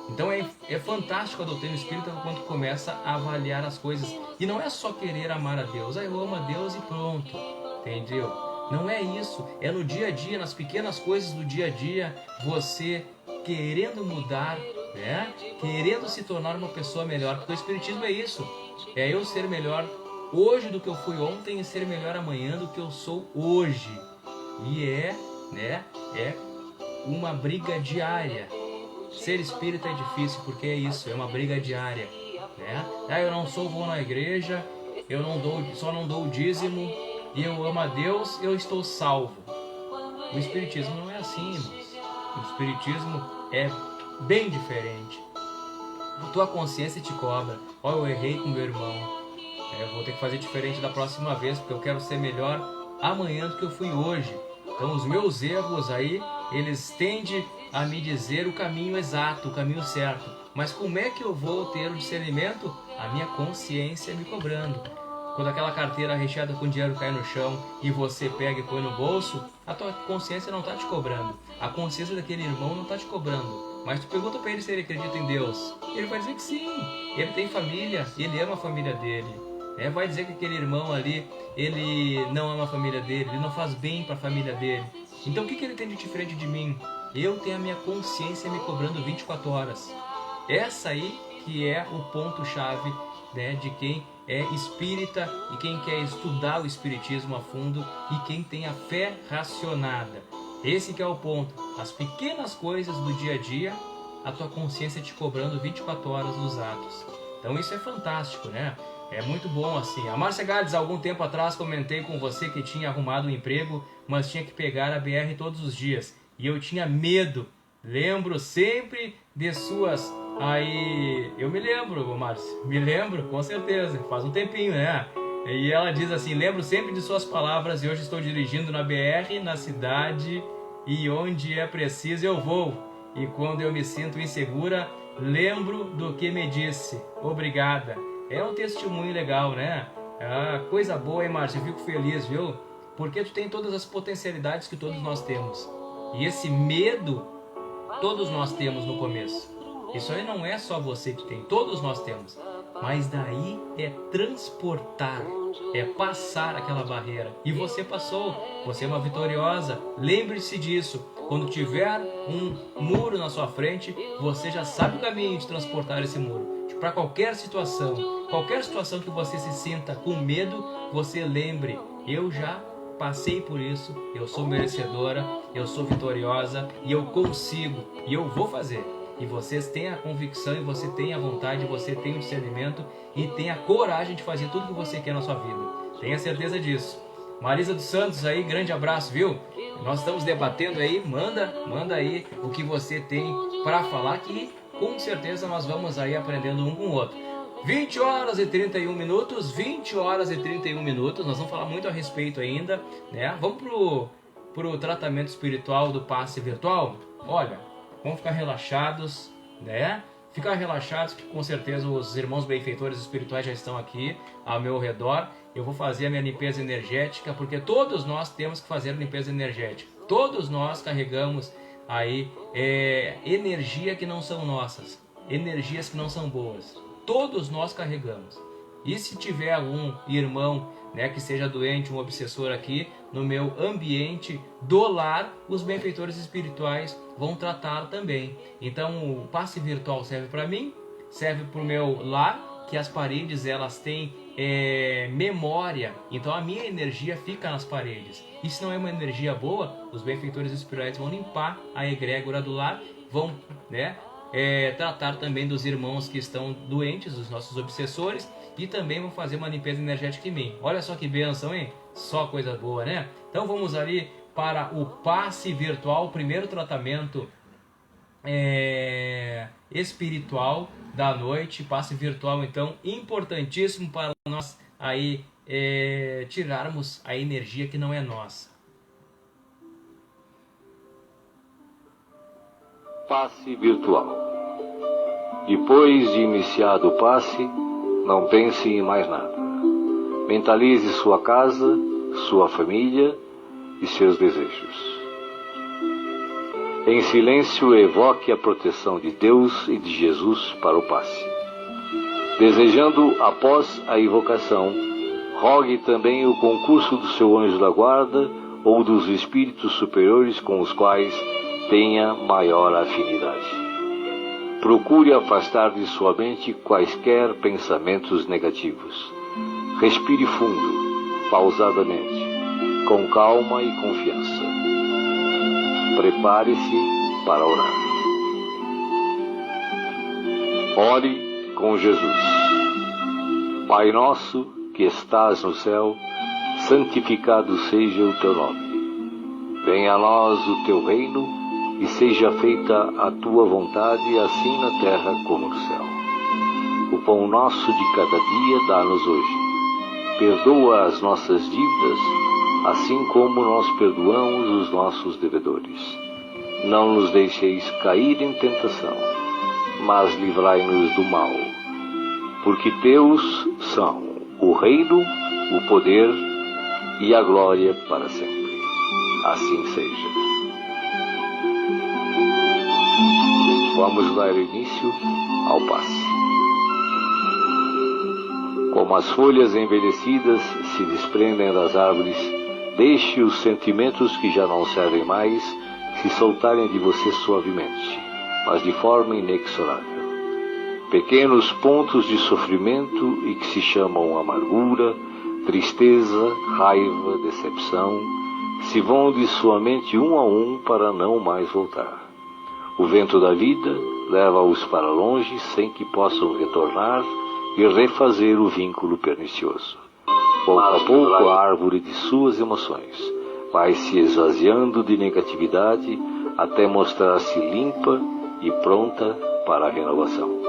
S3: Então é fantástico a doutrina espírita quando começa a avaliar as coisas. E não é só querer amar a Deus. Eu amo a Deus e pronto. Entendeu? Não é isso. É no dia a dia, nas pequenas coisas do dia a dia, você querendo mudar, né? Querendo se tornar uma pessoa melhor. Porque o Espiritismo é isso. É eu ser melhor hoje do que eu fui ontem e ser melhor amanhã do que eu sou hoje. E é uma briga diária. Ser espírita é difícil porque é isso, é uma briga diária, né? Eu não vou na igreja, só não dou o dízimo, e eu amo a Deus, eu estou salvo. O Espiritismo não é assim, irmãos. O Espiritismo é bem diferente. A tua consciência te cobra. Eu errei com meu irmão. Eu vou ter que fazer diferente da próxima vez, porque eu quero ser melhor amanhã do que eu fui hoje. Então os meus erros aí, eles tendem a me dizer o caminho exato, o caminho certo. Mas como é que eu vou ter o discernimento? A minha consciência me cobrando. Quando aquela carteira recheada com dinheiro cai no chão e você pega e põe no bolso, a tua consciência não está te cobrando. A consciência daquele irmão não está te cobrando. Mas tu pergunta para ele se ele acredita em Deus. Ele vai dizer que sim. Ele tem família, ele ama a família dele. Vai dizer que aquele irmão ali, ele não ama a família dele, ele não faz bem para a família dele. Então o que ele tem de diferente de mim? Eu tenho a minha consciência me cobrando 24 horas. Essa aí que é o ponto-chave, né, de quem é espírita e quem quer estudar o espiritismo a fundo e quem tem a fé racionada. Esse que é o ponto. As pequenas coisas do dia a dia, a tua consciência te cobrando 24 horas nos atos. Então isso é fantástico, né? É muito bom assim. A Márcia Gades, há algum tempo atrás, comentei com você que tinha arrumado um emprego, mas tinha que pegar a BR todos os dias. E eu tinha medo. Lembro sempre de suas... Aí, eu me lembro, Márcia. Me lembro, com certeza. Faz um tempinho, né? E ela diz assim, lembro sempre de suas palavras e hoje estou dirigindo na BR, na cidade, e onde é preciso eu vou. E quando eu me sinto insegura, lembro do que me disse. Obrigada. É um testemunho legal, né? Coisa boa, hein, Márcia? Eu fico feliz, viu? Porque tu tem todas as potencialidades que todos nós temos. E esse medo, todos nós temos no começo. Isso aí não é só você que tem, todos nós temos. Mas daí é transportar é passar aquela barreira. E você passou, você é uma vitoriosa. Lembre-se disso. Quando tiver um muro na sua frente, você já sabe o caminho de transportar esse muro. Para qualquer situação que você se sinta com medo, você lembre, eu já passei por isso, eu sou merecedora, eu sou vitoriosa e eu consigo e eu vou fazer. E vocês têm a convicção, e você tem a vontade, você tem o discernimento e tem a coragem de fazer tudo que você quer na sua vida. Tenha certeza disso. Marisa dos Santos aí, grande abraço, viu? Nós estamos debatendo aí, manda aí o que você tem para falar, que com certeza nós vamos aí aprendendo um com o outro. 20 horas e 31 minutos, nós vamos falar muito a respeito ainda, né? Vamos pro tratamento espiritual do passe virtual? Olha, vamos ficar relaxados, né? Ficar relaxados, que com certeza os irmãos benfeitores espirituais já estão aqui ao meu redor. Eu vou fazer a minha limpeza energética, porque todos nós temos que fazer a limpeza energética. Todos nós carregamos aí energia que não são nossas, energias que não são boas. Todos nós carregamos. E se tiver algum irmão, né, que seja doente, um obsessor aqui no meu ambiente do lar, os benfeitores espirituais vão tratar também. Então o passe virtual serve para mim, serve para o meu lar, que as paredes elas têm memória, então a minha energia fica nas paredes. E se não é uma energia boa, os benfeitores espirituais vão limpar a egrégora do lar, vão, né, tratar também dos irmãos que estão doentes, dos nossos obsessores, e também vão fazer uma limpeza energética em mim. Olha só que bênção, hein? Só coisa boa, né? Então vamos ali para o passe virtual, o primeiro tratamento espiritual da noite. Passe virtual, então, importantíssimo para nós aí tirarmos a energia que não é nossa.
S4: Passe virtual. Depois de iniciado o passe, não pense em mais nada. Mentalize sua casa, sua família e seus desejos. Em silêncio, evoque a proteção de Deus e de Jesus para o passe. Desejando, após a invocação, rogue também o concurso do seu anjo da guarda ou dos espíritos superiores com os quais tenha maior afinidade. Procure afastar de sua mente quaisquer pensamentos negativos. Respire fundo, pausadamente, com calma e confiança. Prepare-se para orar. Ore com Jesus. Pai nosso que estás no céu, santificado seja o teu nome. Venha a nós o teu reino e seja feita a tua vontade, assim na terra como no céu. O pão nosso de cada dia dá-nos hoje. Perdoa as nossas dívidas, assim como nós perdoamos os nossos devedores. Não nos deixeis cair em tentação, mas livrai-nos do mal. Porque teus são o reino, o poder e a glória para sempre. Assim seja. Vamos dar início ao passe. Como as folhas envelhecidas se desprendem das árvores, deixe os sentimentos que já não servem mais se soltarem de você suavemente, mas de forma inexorável. Pequenos pontos de sofrimento e que se chamam amargura, tristeza, raiva, decepção, se vão de sua mente um a um para não mais voltar. O vento da vida leva-os para longe sem que possam retornar e refazer o vínculo pernicioso. Pouco a pouco a árvore de suas emoções vai se esvaziando de negatividade até mostrar-se limpa e pronta para a renovação.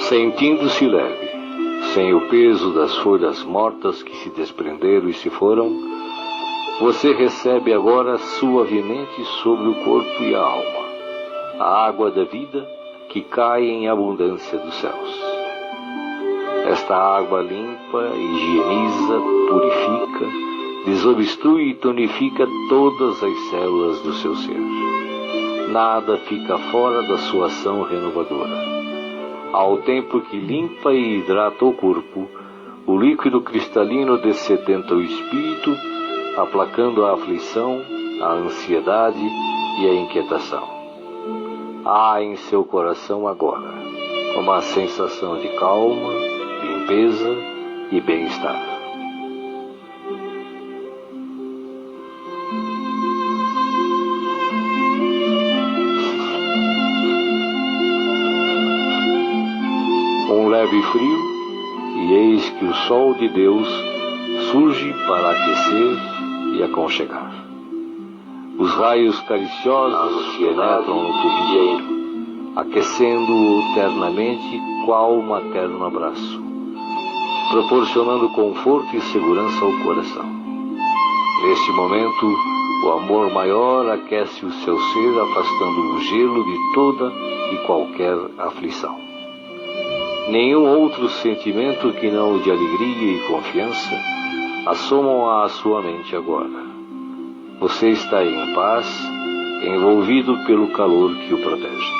S4: Sentindo-se leve, sem o peso das folhas mortas que se desprenderam e se foram, você recebe agora suavemente sobre o corpo e a alma a água da vida que cai em abundância dos céus. Esta água limpa, higieniza, purifica, desobstrui e tonifica todas as células do seu ser. Nada fica fora da sua ação renovadora. Ao tempo que limpa e hidrata o corpo, o líquido cristalino dessedenta o espírito, aplacando a aflição, a ansiedade e a inquietação. Há em seu coração agora uma sensação de calma, limpeza e bem-estar. Um leve frio, e eis que o sol de Deus surge para aquecer e aconchegar. Os raios cariciosos penetram no formigueiro, aquecendo-o ternamente qual materno abraço, proporcionando conforto e segurança ao coração. Neste momento, o amor maior aquece o seu ser, afastando o gelo de toda e qualquer aflição. Nenhum outro sentimento que não o de alegria e confiança assomam à sua mente agora. Você está em paz, envolvido pelo calor que o protege.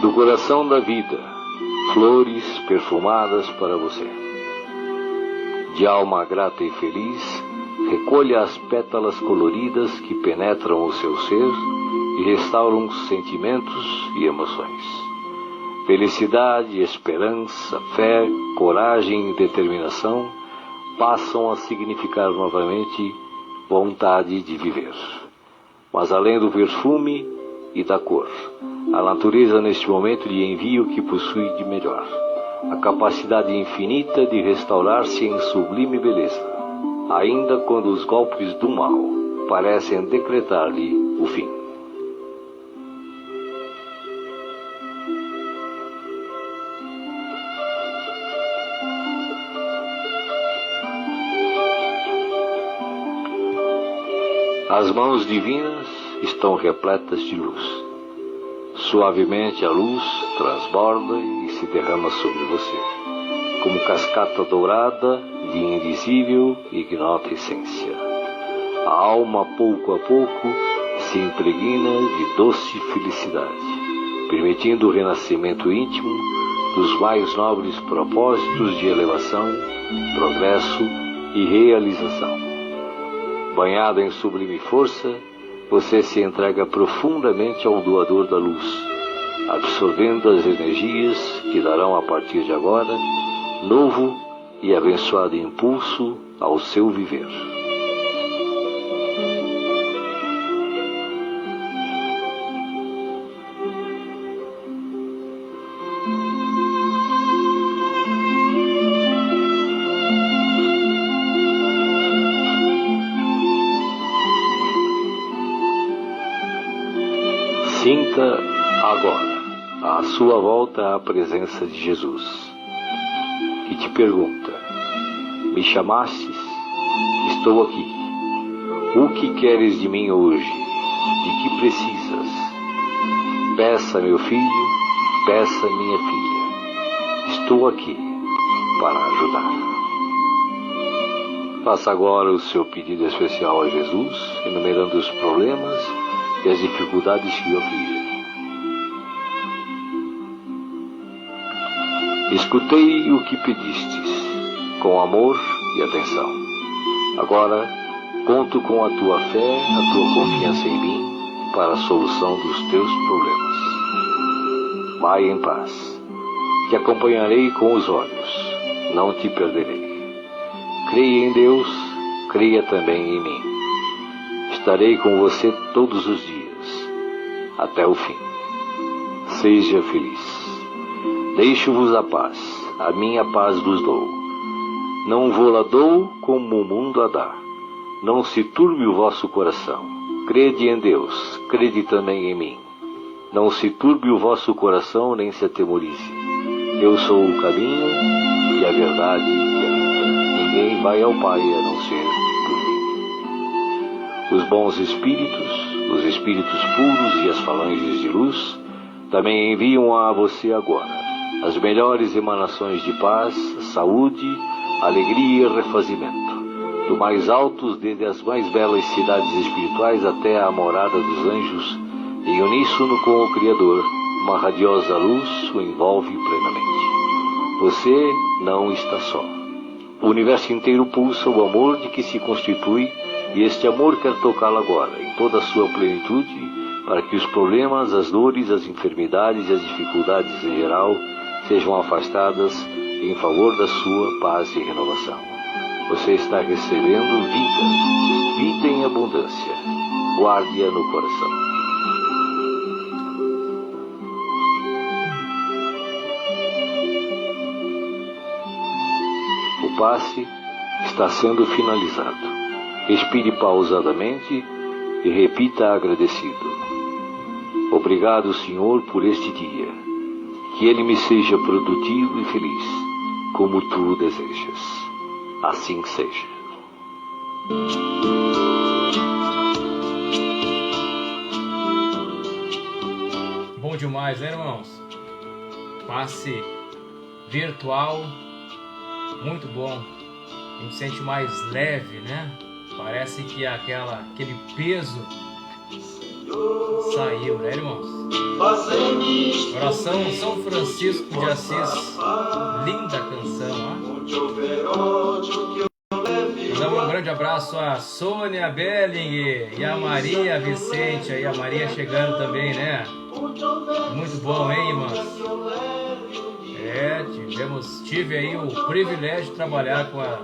S4: Do coração da vida, flores perfumadas para você. De alma grata e feliz, recolha as pétalas coloridas que penetram o seu ser e restauram sentimentos e emoções. Felicidade, esperança, fé, coragem e determinação passam a significar novamente vontade de viver. Mas além do perfume e da cor, a natureza neste momento lhe envia o que possui de melhor, a capacidade infinita de restaurar-se em sublime beleza, ainda quando os golpes do mal parecem decretar-lhe o fim. As mãos divinas estão repletas de luz. Suavemente a luz transborda e se derrama sobre você, como cascata dourada de invisível e ignota essência. A alma, pouco a pouco, se impregna de doce felicidade, permitindo o renascimento íntimo dos mais nobres propósitos de elevação, progresso e realização. Banhado em sublime força, você se entrega profundamente ao doador da luz, absorvendo as energias que darão a partir de agora novo e abençoado impulso ao seu viver. Sinta agora, à sua volta, a presença de Jesus, que te pergunta: me chamastes? Estou aqui. O que queres de mim hoje? De que precisas? Peça, meu filho, peça, minha filha. Estou aqui para ajudar. Faça agora o seu pedido especial a Jesus, enumerando os problemas e as dificuldades que o afligem. Escutei o que pedistes, com amor e atenção. Agora, conto com a tua fé, a tua confiança em mim, para a solução dos teus problemas. Vai em paz. Te acompanharei com os olhos, não te perderei. Creia em Deus, creia também em mim. Estarei com você todos os dias, até o fim. Seja feliz. Deixo-vos a paz, a minha paz vos dou. Não vou-la dou como o mundo a dá. Não se turbe o vosso coração. Crede em Deus, crede também em mim. Não se turbe o vosso coração, nem se atemorize. Eu sou o caminho e a verdade e a vida. Ninguém vai ao Pai a não ser por mim. Os bons espíritos, os espíritos puros e as falanges de luz também enviam a você agora as melhores emanações de paz, saúde, alegria e refazimento. Do mais altos, desde as mais belas cidades espirituais até a morada dos anjos, em uníssono com o Criador, uma radiosa luz o envolve plenamente. Você não está só. O universo inteiro pulsa o amor de que se constitui, e este amor quer tocá-lo agora, em toda a sua plenitude, para que os problemas, as dores, as enfermidades e as dificuldades em geral sejam afastadas em favor da sua paz e renovação. Você está recebendo vida, vida em abundância. Guarde-a no coração. O passe está sendo finalizado. Respire pausadamente e repita agradecido. Obrigado, Senhor, por este dia. Que ele me seja produtivo e feliz, como tu desejas. Assim seja.
S3: Bom demais, né, irmãos? Passe virtual, muito bom. A gente sente mais leve, né? Parece que aquele peso saiu, né, irmãos? Oração São Francisco de Assis. Linda canção, ó. Mandamos um grande abraço a Sônia Belling e a Maria Vicente. Aí a Maria chegando também, né? Muito bom, hein, irmãos? Tive aí o privilégio de trabalhar com a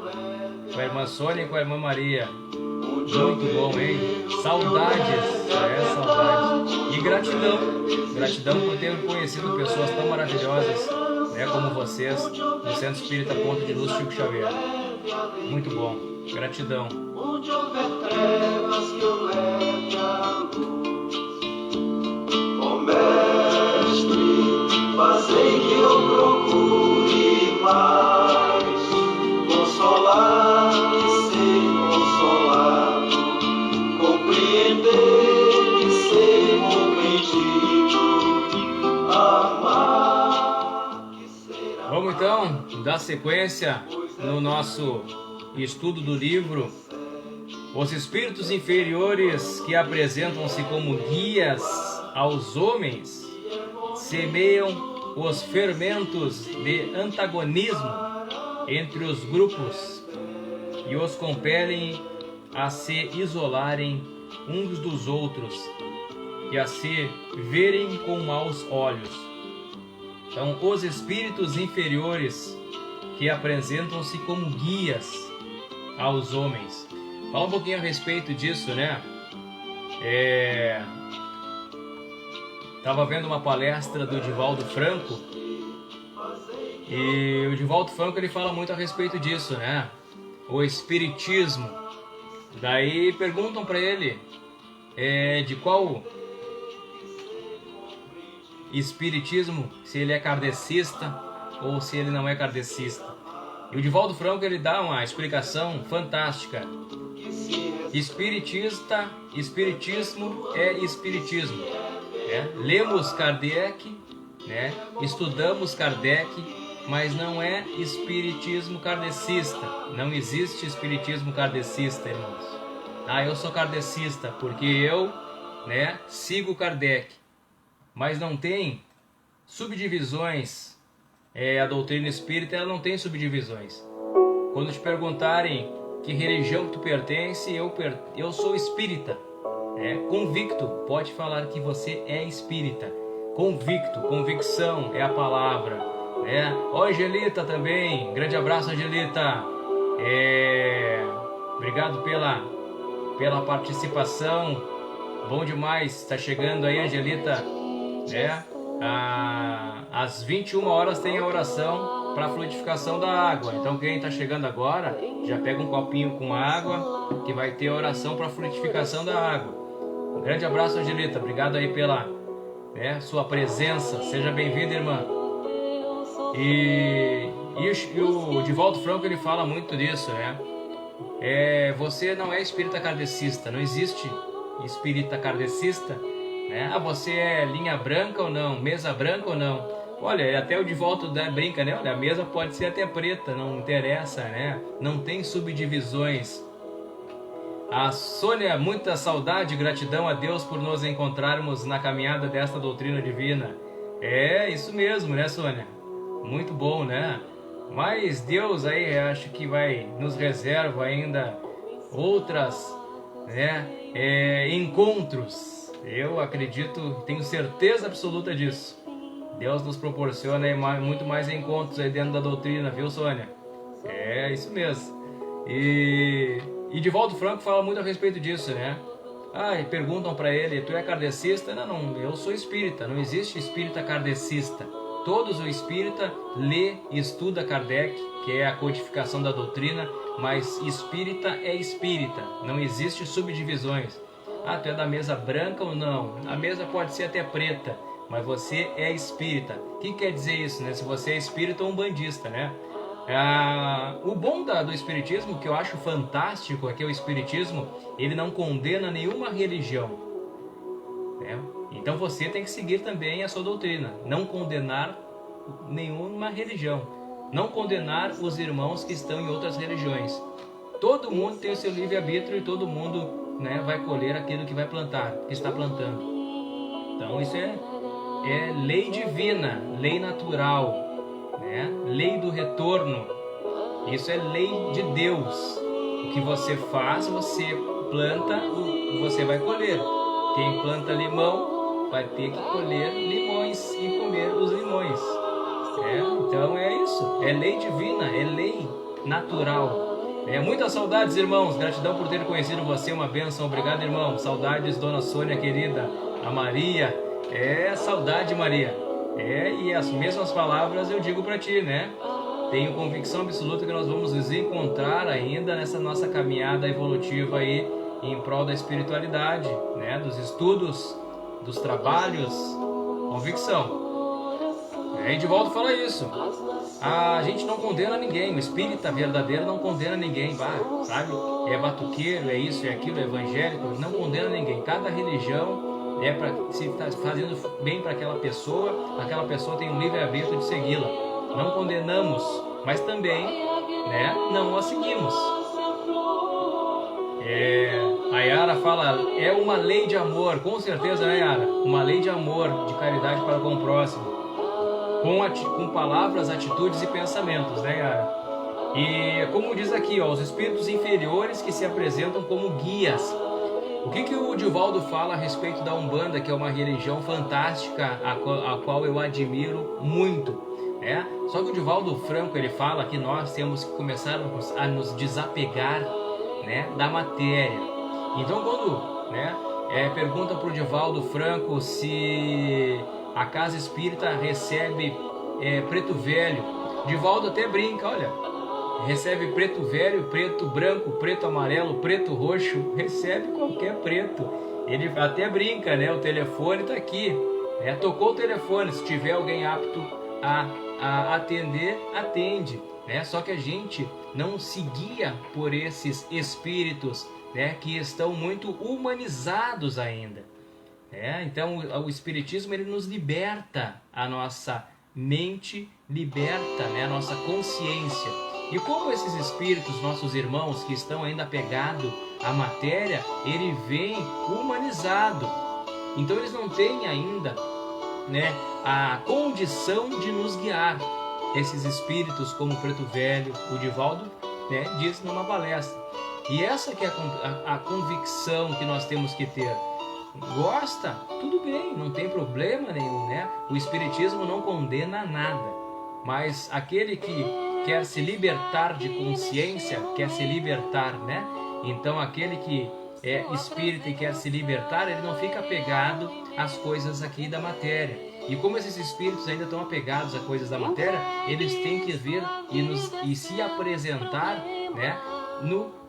S3: irmã Sônia e com a irmã Maria. Muito bom, hein? Saudades, saudades. E gratidão por ter conhecido pessoas tão maravilhosas, né, como vocês, no Centro Espírita Ponto de Luz Chico Xavier. Muito bom, gratidão.
S1: Onde houver trevas que eu leve a luz. Ó Mestre, fazei que eu procure mais consolar e ser consolado, compreender e ser compreendido, amar que será.
S3: Vamos então dar sequência no nosso estudo do livro Os Espíritos Inferiores, que apresentam-se como guias aos homens, semeiam os fermentos de antagonismo entre os grupos e os compelem a se isolarem uns dos outros e a se verem com maus olhos. Então, os espíritos inferiores que apresentam-se como guias aos homens. Fala um pouquinho a respeito disso, né? Estava vendo uma palestra do Divaldo Franco, e o Divaldo Franco ele fala muito a respeito disso, né? O espiritismo. Daí perguntam para ele de qual espiritismo, se ele é kardecista ou se ele não é kardecista. E o Divaldo Franco ele dá uma explicação fantástica. Espiritismo é espiritismo. Lemos Kardec, né? Estudamos Kardec, mas não é espiritismo kardecista. Não existe espiritismo kardecista, irmãos. Eu sou kardecista porque eu, né, sigo Kardec. Mas não tem subdivisões. A doutrina espírita ela não tem subdivisões. Quando te perguntarem que religião que tu pertence, eu sou espírita. Convicto, pode falar que você é espírita. Convicto, convicção é a palavra. Ó, Angelita também, grande abraço, Angelita. Obrigado pela participação. Bom demais, tá chegando aí, Angelita. Às 21 horas tem a oração para a fluidificação da água. Então quem está chegando agora, já pega um copinho com água, que vai ter a oração para a fluidificação da água. Um grande abraço, Angelita. Obrigado aí pela sua presença. Seja bem-vinda, irmã. E o Divaldo Franco, ele fala muito disso, né? Você não é espírita kardecista, não existe espírita kardecista, né? Você é linha branca ou não, mesa branca ou não? Olha, até o Divaldo brinca, né? Olha, a mesa pode ser até preta, não interessa, né? Não tem subdivisões. A Sônia, muita saudade e gratidão a Deus por nos encontrarmos na caminhada desta doutrina divina. É isso mesmo, né, Sônia? Muito bom, né? Mas Deus aí acho que vai nos reserva ainda outras, né, encontros. Eu acredito, tenho certeza absoluta disso. Deus nos proporciona aí muito mais encontros aí dentro da doutrina, viu, Sônia? É isso mesmo. E Divaldo Franco fala muito a respeito disso, né? E perguntam para ele, tu é kardecista? Não, eu sou espírita, não existe espírita kardecista. Todos o espírita lê e estuda Kardec, que é a codificação da doutrina, mas espírita é espírita, não existe subdivisões. Tu é da mesa branca ou não? A mesa pode ser até preta, mas você é espírita. O que quer dizer isso, né? Se você é espírita ou umbandista, né? O bom do espiritismo, que eu acho fantástico, é que o espiritismo, ele não condena nenhuma religião, né? Então você tem que seguir também a sua doutrina, não condenar nenhuma religião, não condenar os irmãos que estão em outras religiões. Todo mundo tem o seu livre-arbítrio e todo mundo, né, vai colher aquilo que vai plantar, que está plantando. Então isso é lei divina, lei natural, né? Lei do retorno. Isso é lei de Deus. O que você faz, você planta, você vai colher. Quem planta limão vai ter que colher limões e comer os limões. Então é isso. É lei divina, é lei natural. Muitas saudades, irmãos. Gratidão por ter conhecido você, uma bênção. Obrigado, irmão. Saudades, dona Sônia querida. A Maria. Saudade, Maria. E as mesmas palavras eu digo para ti, né? Tenho convicção absoluta que nós vamos nos encontrar ainda nessa nossa caminhada evolutiva aí em prol da espiritualidade, né? Dos estudos, dos trabalhos. Convicção. E Divaldo fala isso. A gente não condena ninguém. O espírita verdadeiro não condena ninguém, sabe? É batuqueiro, é isso, é aquilo, é evangélico. Não condena ninguém. Cada religião se está fazendo bem para aquela pessoa tem um livre-arbítrio de segui-la. Não condenamos, mas também, né, não a seguimos. A Yara fala, é uma lei de amor, com certeza, né, Yara? Uma lei de amor, de caridade para com o próximo. Com palavras, atitudes e pensamentos, né, Yara? E como diz aqui, os espíritos inferiores que se apresentam como guias. O que o Divaldo fala a respeito da Umbanda, que é uma religião fantástica, a qual eu admiro muito, né? Só que o Divaldo Franco, ele fala que nós temos que começar a nos desapegar, né, da matéria. Então quando, né, pergunta para o Divaldo Franco se a casa espírita recebe preto velho, Divaldo até brinca, olha, recebe preto velho, preto branco, preto amarelo, preto roxo, recebe qualquer preto. Ele até brinca, né? O telefone está aqui, tocou o telefone, se tiver alguém apto a atender, atende, né? Só que a gente não se guia por esses espíritos, né, que estão muito humanizados ainda. Então o espiritismo, ele nos liberta a nossa mente, liberta, né, a nossa consciência. E como esses espíritos, nossos irmãos que estão ainda apegados à matéria, ele vem humanizado. Então eles não têm ainda, né, a condição de nos guiar. Esses espíritos como o Preto Velho, o Divaldo, né, diz numa palestra. E essa que é a convicção que nós temos que ter. Gosta? Tudo bem, não tem problema nenhum, né? O espiritismo não condena nada. Mas aquele que quer se libertar de consciência, quer se libertar, né? Então aquele que é espírita e quer se libertar, ele não fica apegado às coisas aqui da matéria. E como esses espíritos ainda estão apegados a coisas da matéria, eles têm que vir e se apresentar, né,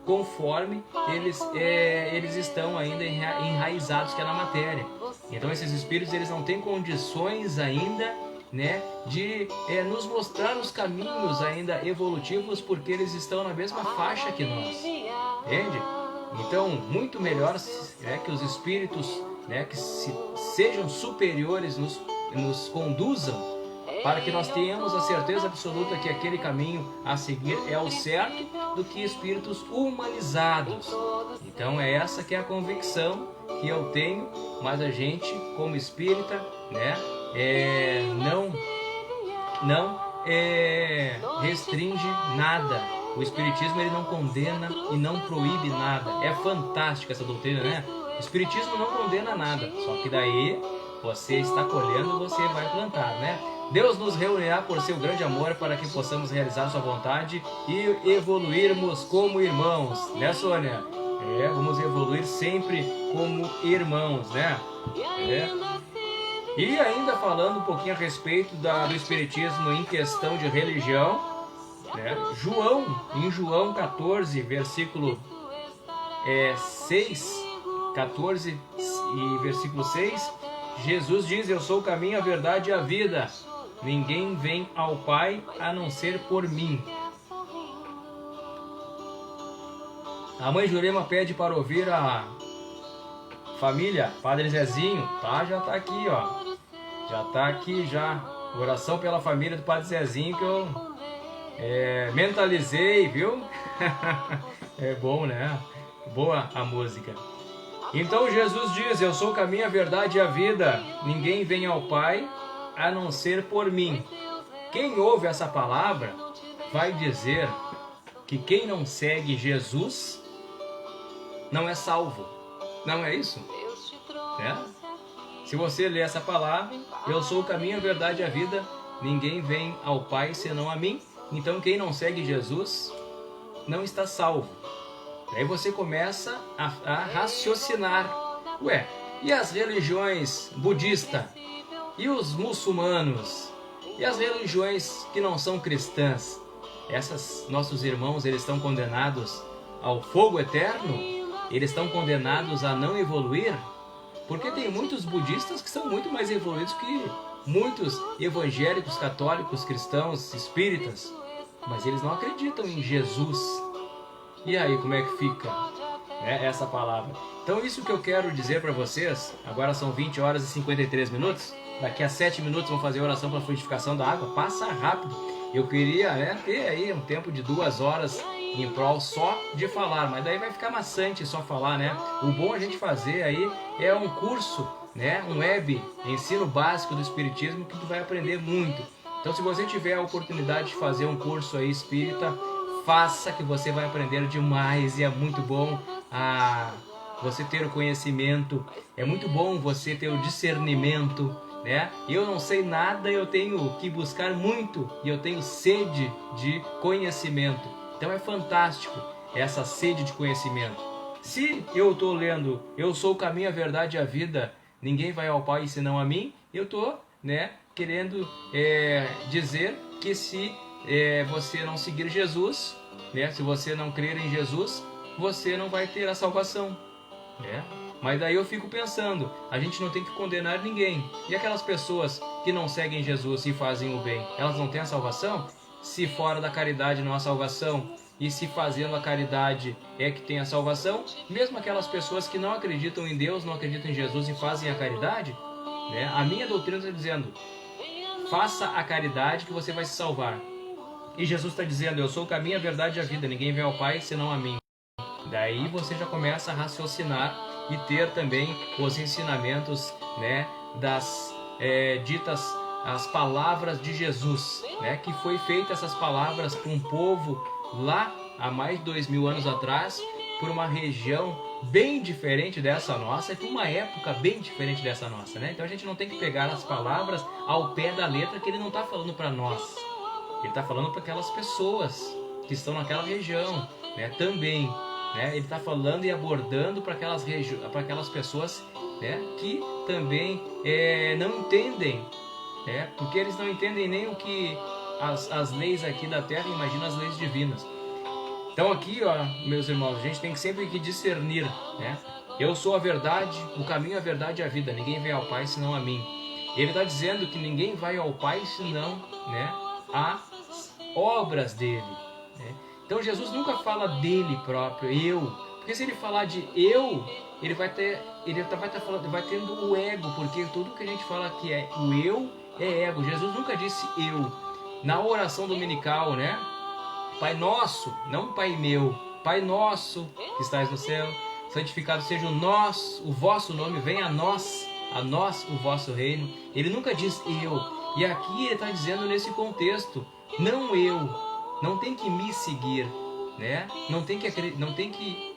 S3: conforme eles estão ainda enraizados que é na matéria. Então esses espíritos, eles não têm condições ainda né, de nos mostrar os caminhos ainda evolutivos, porque eles estão na mesma faixa que nós, entende? Então, muito melhor que os espíritos, né, que sejam superiores nos conduzam, para que nós tenhamos a certeza absoluta que aquele caminho a seguir é o certo, do que espíritos humanizados. Então é essa que é a convicção que eu tenho, mas a gente, como espírita, né, não restringe nada. O espiritismo, ele não condena e não proíbe nada. É fantástica essa doutrina, né? O espiritismo não condena nada, só que daí você está colhendo, você vai plantar, né? Deus nos reunirá por seu grande amor para que possamos realizar sua vontade e evoluirmos como irmãos, né, Sônia? Vamos evoluir sempre como irmãos, né? E ainda falando um pouquinho a respeito do espiritismo em questão de religião, né? Em João 14, versículo 6, 14 e versículo 6, Jesus diz: eu sou o caminho, a verdade e a vida. Ninguém vem ao Pai a não ser por mim. A mãe Jurema pede para ouvir a família Padre Zezinho, tá? Já tá aqui, ó. Já tá aqui já. Oração pela família do Padre Zezinho, que eu mentalizei, viu? É bom, né? Boa a música. Então Jesus diz: eu sou o caminho, a verdade e a vida. Ninguém vem ao Pai a não ser por mim. Quem ouve essa palavra vai dizer que quem não segue Jesus não é salvo. Não é isso? Se você ler essa palavra, eu sou o caminho, a verdade e a vida, ninguém vem ao Pai senão a mim. Então quem não segue Jesus não está salvo. Aí você começa a raciocinar. Ué, e as religiões budistas? E os muçulmanos? E as religiões que não são cristãs? Nossos irmãos, eles estão condenados ao fogo eterno? Eles estão condenados a não evoluir? Porque tem muitos budistas que são muito mais evoluídos que muitos evangélicos, católicos, cristãos, espíritas. Mas eles não acreditam em Jesus. E aí, como é que fica essa palavra? Então, isso que eu quero dizer para vocês, agora são 20 horas e 53 minutos. Daqui a 7 minutos vamos fazer a oração para a fluidificação da água. Passa rápido. Eu queria ter aí um tempo de 2 horas em prol só de falar, mas daí vai ficar maçante só falar, né? O bom a gente fazer aí é um curso, né? Um web, ensino básico do Espiritismo, que tu vai aprender muito. Então, se você tiver a oportunidade de fazer um curso aí espírita, faça, que você vai aprender demais. E é muito bom você ter o conhecimento, é muito bom você ter o discernimento, né? Eu não sei nada, eu tenho que buscar muito e eu tenho sede de conhecimento. Então é fantástico essa sede de conhecimento. Se eu estou lendo, eu sou o caminho, a verdade e a vida, ninguém vai ao Pai senão a mim, eu estou, né, querendo dizer que se você não seguir Jesus, né, se você não crer em Jesus, você não vai ter a salvação, né? Mas daí eu fico pensando, a gente não tem que condenar ninguém. E aquelas pessoas que não seguem Jesus e fazem o bem, elas não têm a salvação? Se fora da caridade não há salvação, e se fazendo a caridade é que tem a salvação, mesmo aquelas pessoas que não acreditam em Deus, não acreditam em Jesus e fazem a caridade, né? A minha doutrina está dizendo, faça a caridade que você vai se salvar. E Jesus está dizendo, eu sou o caminho, a verdade e a vida, ninguém vem ao Pai senão a mim. Daí você já começa a raciocinar e ter também os ensinamentos, né, das ditas as palavras de Jesus, né, que foi feita essas palavras para um povo lá há mais de 2000 anos atrás, por uma região bem diferente dessa nossa e por uma época bem diferente dessa nossa, né? Então a gente não tem que pegar as palavras ao pé da letra, que ele não está falando para nós, ele está falando para aquelas pessoas que estão naquela região, né, também. Né? Ele está falando e abordando para aquelas pessoas, né, que também não entendem, né? Porque eles não entendem nem o que as leis aqui da Terra, imagina as leis divinas. Então aqui, ó, meus irmãos, a gente tem que sempre que discernir, né? Eu sou a verdade, o caminho, a verdade e a vida, ninguém vem ao Pai senão a mim. Ele está dizendo que ninguém vai ao Pai senão, né, as obras dele, né? Então Jesus nunca fala dele próprio, eu, porque se ele falar de eu, ele vai tendo o ego, porque tudo que a gente fala que é o eu é ego. Jesus nunca disse eu. Na oração dominical, né? Pai nosso, não Pai meu, Pai nosso que estás no céu, santificado seja o vosso nome, venha a nós o vosso reino. Ele nunca diz eu. E aqui ele está dizendo nesse contexto, não eu, não tem que me seguir, né? Não tem que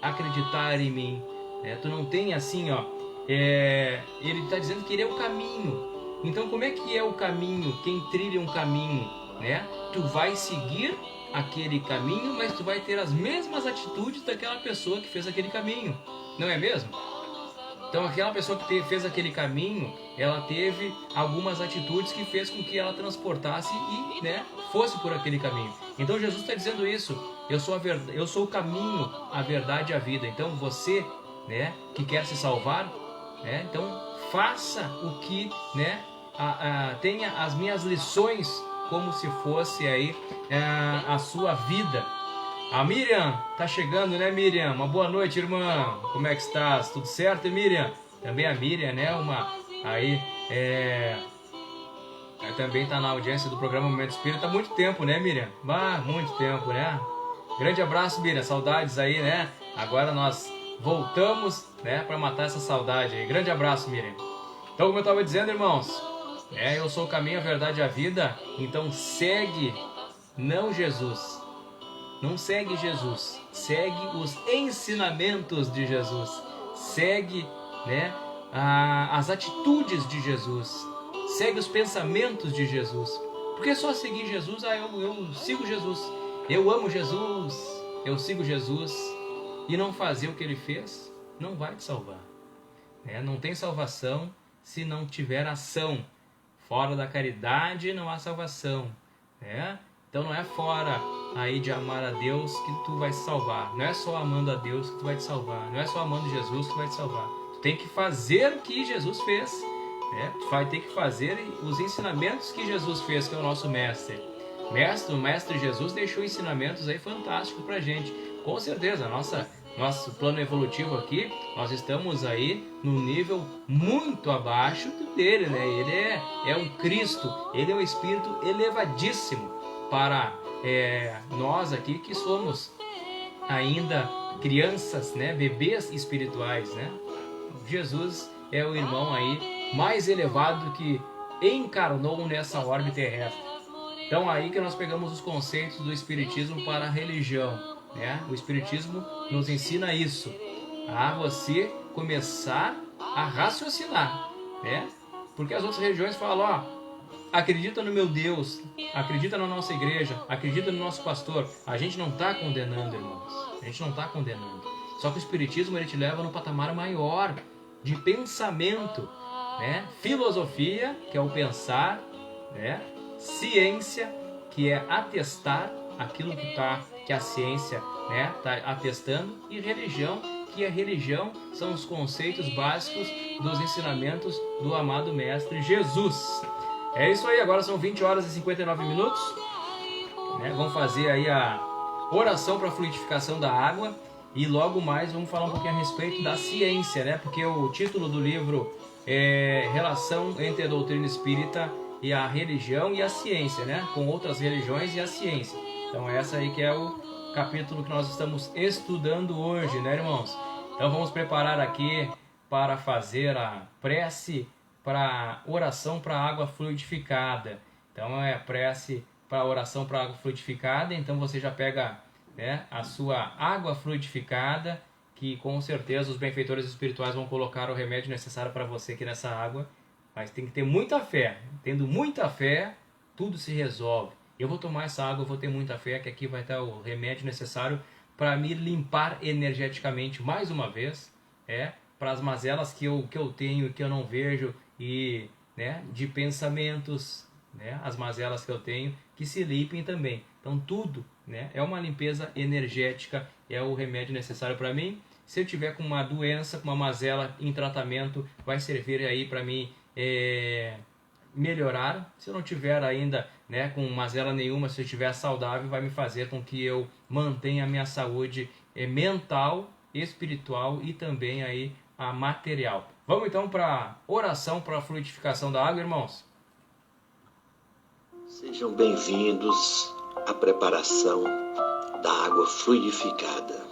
S3: acreditar em mim, né? Tu não tem assim, ó. Ele está dizendo que ele é o caminho. Então como é que é o caminho? Quem trilha um caminho, né? Tu vai seguir aquele caminho, mas tu vai ter as mesmas atitudes daquela pessoa que fez aquele caminho, não é mesmo? Então aquela pessoa que fez aquele caminho, ela teve algumas atitudes que fez com que ela transportasse e, né, fosse por aquele caminho. Então Jesus está dizendo isso, eu sou o caminho, a verdade e a vida. Então você, né, que quer se salvar, né, então faça o que, né, tenha as minhas lições como se fosse aí a sua vida. A Miriam tá chegando, né, Miriam? Uma boa noite, irmã. Como é que estás? Tudo certo, Miriam? Também a Miriam, né? Também tá na audiência do programa Momento Espírita há muito tempo, né, Miriam? Muito tempo, né? Grande abraço, Miriam. Saudades aí, né? Agora nós voltamos, né, para matar essa saudade aí. Grande abraço, Miriam. Então, como eu estava dizendo, irmãos, eu sou o caminho, a verdade e a vida. Então segue, não Jesus. Não segue Jesus, segue os ensinamentos de Jesus, segue, né, as atitudes de Jesus, segue os pensamentos de Jesus. Porque só seguir Jesus, eu sigo Jesus, eu amo Jesus, eu sigo Jesus, e não fazer o que ele fez, não vai te salvar, né? Não tem salvação se não tiver ação. Fora da caridade não há salvação, né? Então não é fora aí de amar a Deus que tu vai se salvar. Não é só amando a Deus que tu vai te salvar. Não é só amando Jesus que tu vai te salvar. Tu tem que fazer o que Jesus fez, né? Tu vai ter que fazer os ensinamentos que Jesus fez, que é o nosso mestre. O mestre Jesus deixou ensinamentos aí fantásticos pra gente. Com certeza, nosso plano evolutivo aqui, nós estamos aí num nível muito abaixo dele, né? Ele é um Cristo, ele é um Espírito elevadíssimo para nós aqui que somos ainda crianças, né? Bebês espirituais, né? Jesus é o irmão aí mais elevado que encarnou nessa orbe terrestre. Então aí que nós pegamos os conceitos do Espiritismo para a religião, né? O Espiritismo nos ensina isso, a você começar a raciocinar, né? Porque as outras religiões falam, acredita no meu Deus, acredita na nossa igreja, acredita no nosso pastor. A gente não está condenando, irmãos, a gente não está condenando. Só que o Espiritismo ele te leva no patamar maior de pensamento, né? Filosofia, que é o pensar, né? Ciência, que é atestar aquilo que a ciência, né, tá atestando, e religião, que a religião são os conceitos básicos dos ensinamentos do amado Mestre Jesus. É isso aí, agora são 20 horas e 59 minutos, né? Vamos fazer aí a oração para a fluidificação da água e logo mais vamos falar um pouquinho a respeito da ciência, né? Porque o título do livro é Relação entre a Doutrina Espírita e a Religião e a Ciência, né? Com outras religiões e a ciência. Então essa aí que é o capítulo que nós estamos estudando hoje, né, irmãos? Então vamos preparar aqui para fazer a prece para oração para água fluidificada. Então é prece para oração para água fluidificada. Então você já pega, né, a sua água fluidificada, que com certeza os benfeitores espirituais vão colocar o remédio necessário para você aqui nessa água. Mas tem que ter muita fé. Tendo muita fé, tudo se resolve. Eu vou tomar essa água, eu vou ter muita fé que aqui vai estar o remédio necessário para me limpar energeticamente mais uma vez, para as mazelas que eu tenho e que eu não vejo, e, né, de pensamentos, né, as mazelas que eu tenho, que se limpem também. Então tudo, né, é uma limpeza energética, é o remédio necessário para mim. Se eu tiver com uma doença, com uma mazela em tratamento, vai servir aí para mim melhorar. Se eu não tiver ainda, né, com mazela nenhuma, se eu estiver saudável, vai me fazer com que eu mantenha a minha saúde mental, espiritual e também aí a material. Vamos então para a oração para a fluidificação da água, irmãos?
S5: Sejam bem-vindos à preparação da água fluidificada.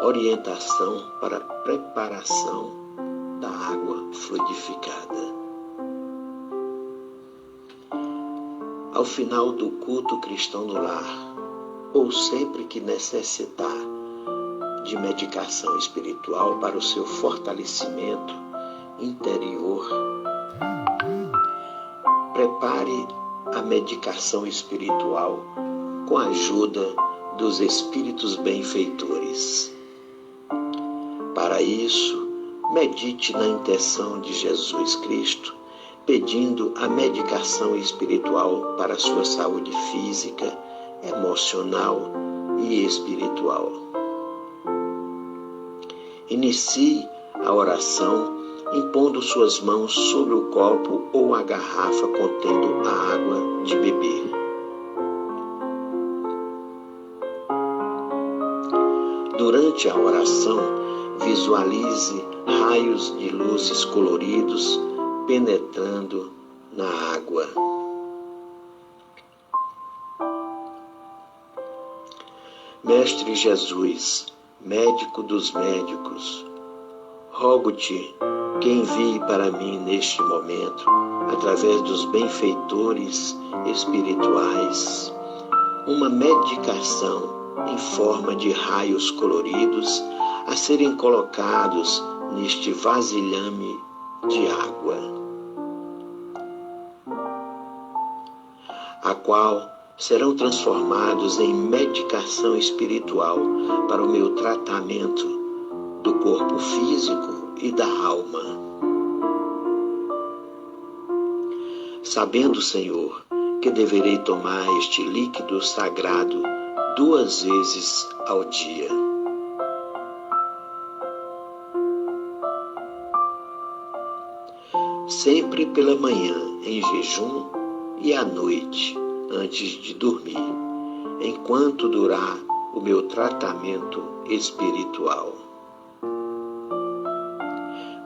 S5: Orientação para a preparação da água fluidificada. Ao final do culto cristão no lar, ou sempre que necessitar de medicação espiritual para o seu fortalecimento interior, prepare a medicação espiritual com a ajuda dos espíritos benfeitores. Para isso, medite na intenção de Jesus Cristo, pedindo a medicação espiritual para a sua saúde física, emocional e espiritual. Inicie a oração impondo suas mãos sobre o copo ou a garrafa contendo a água de beber. Durante a oração, visualize raios de luzes coloridos penetrando na água. Mestre Jesus, médico dos médicos, rogo-te que envie para mim neste momento, através dos benfeitores espirituais, uma medicação em forma de raios coloridos a serem colocados neste vasilhame de água, a qual serão transformados em medicação espiritual para o meu tratamento do corpo físico e da alma. Sabendo, Senhor, que deverei tomar este líquido sagrado 2 vezes ao dia. Sempre pela manhã em jejum e à noite antes de dormir, enquanto durar o meu tratamento espiritual.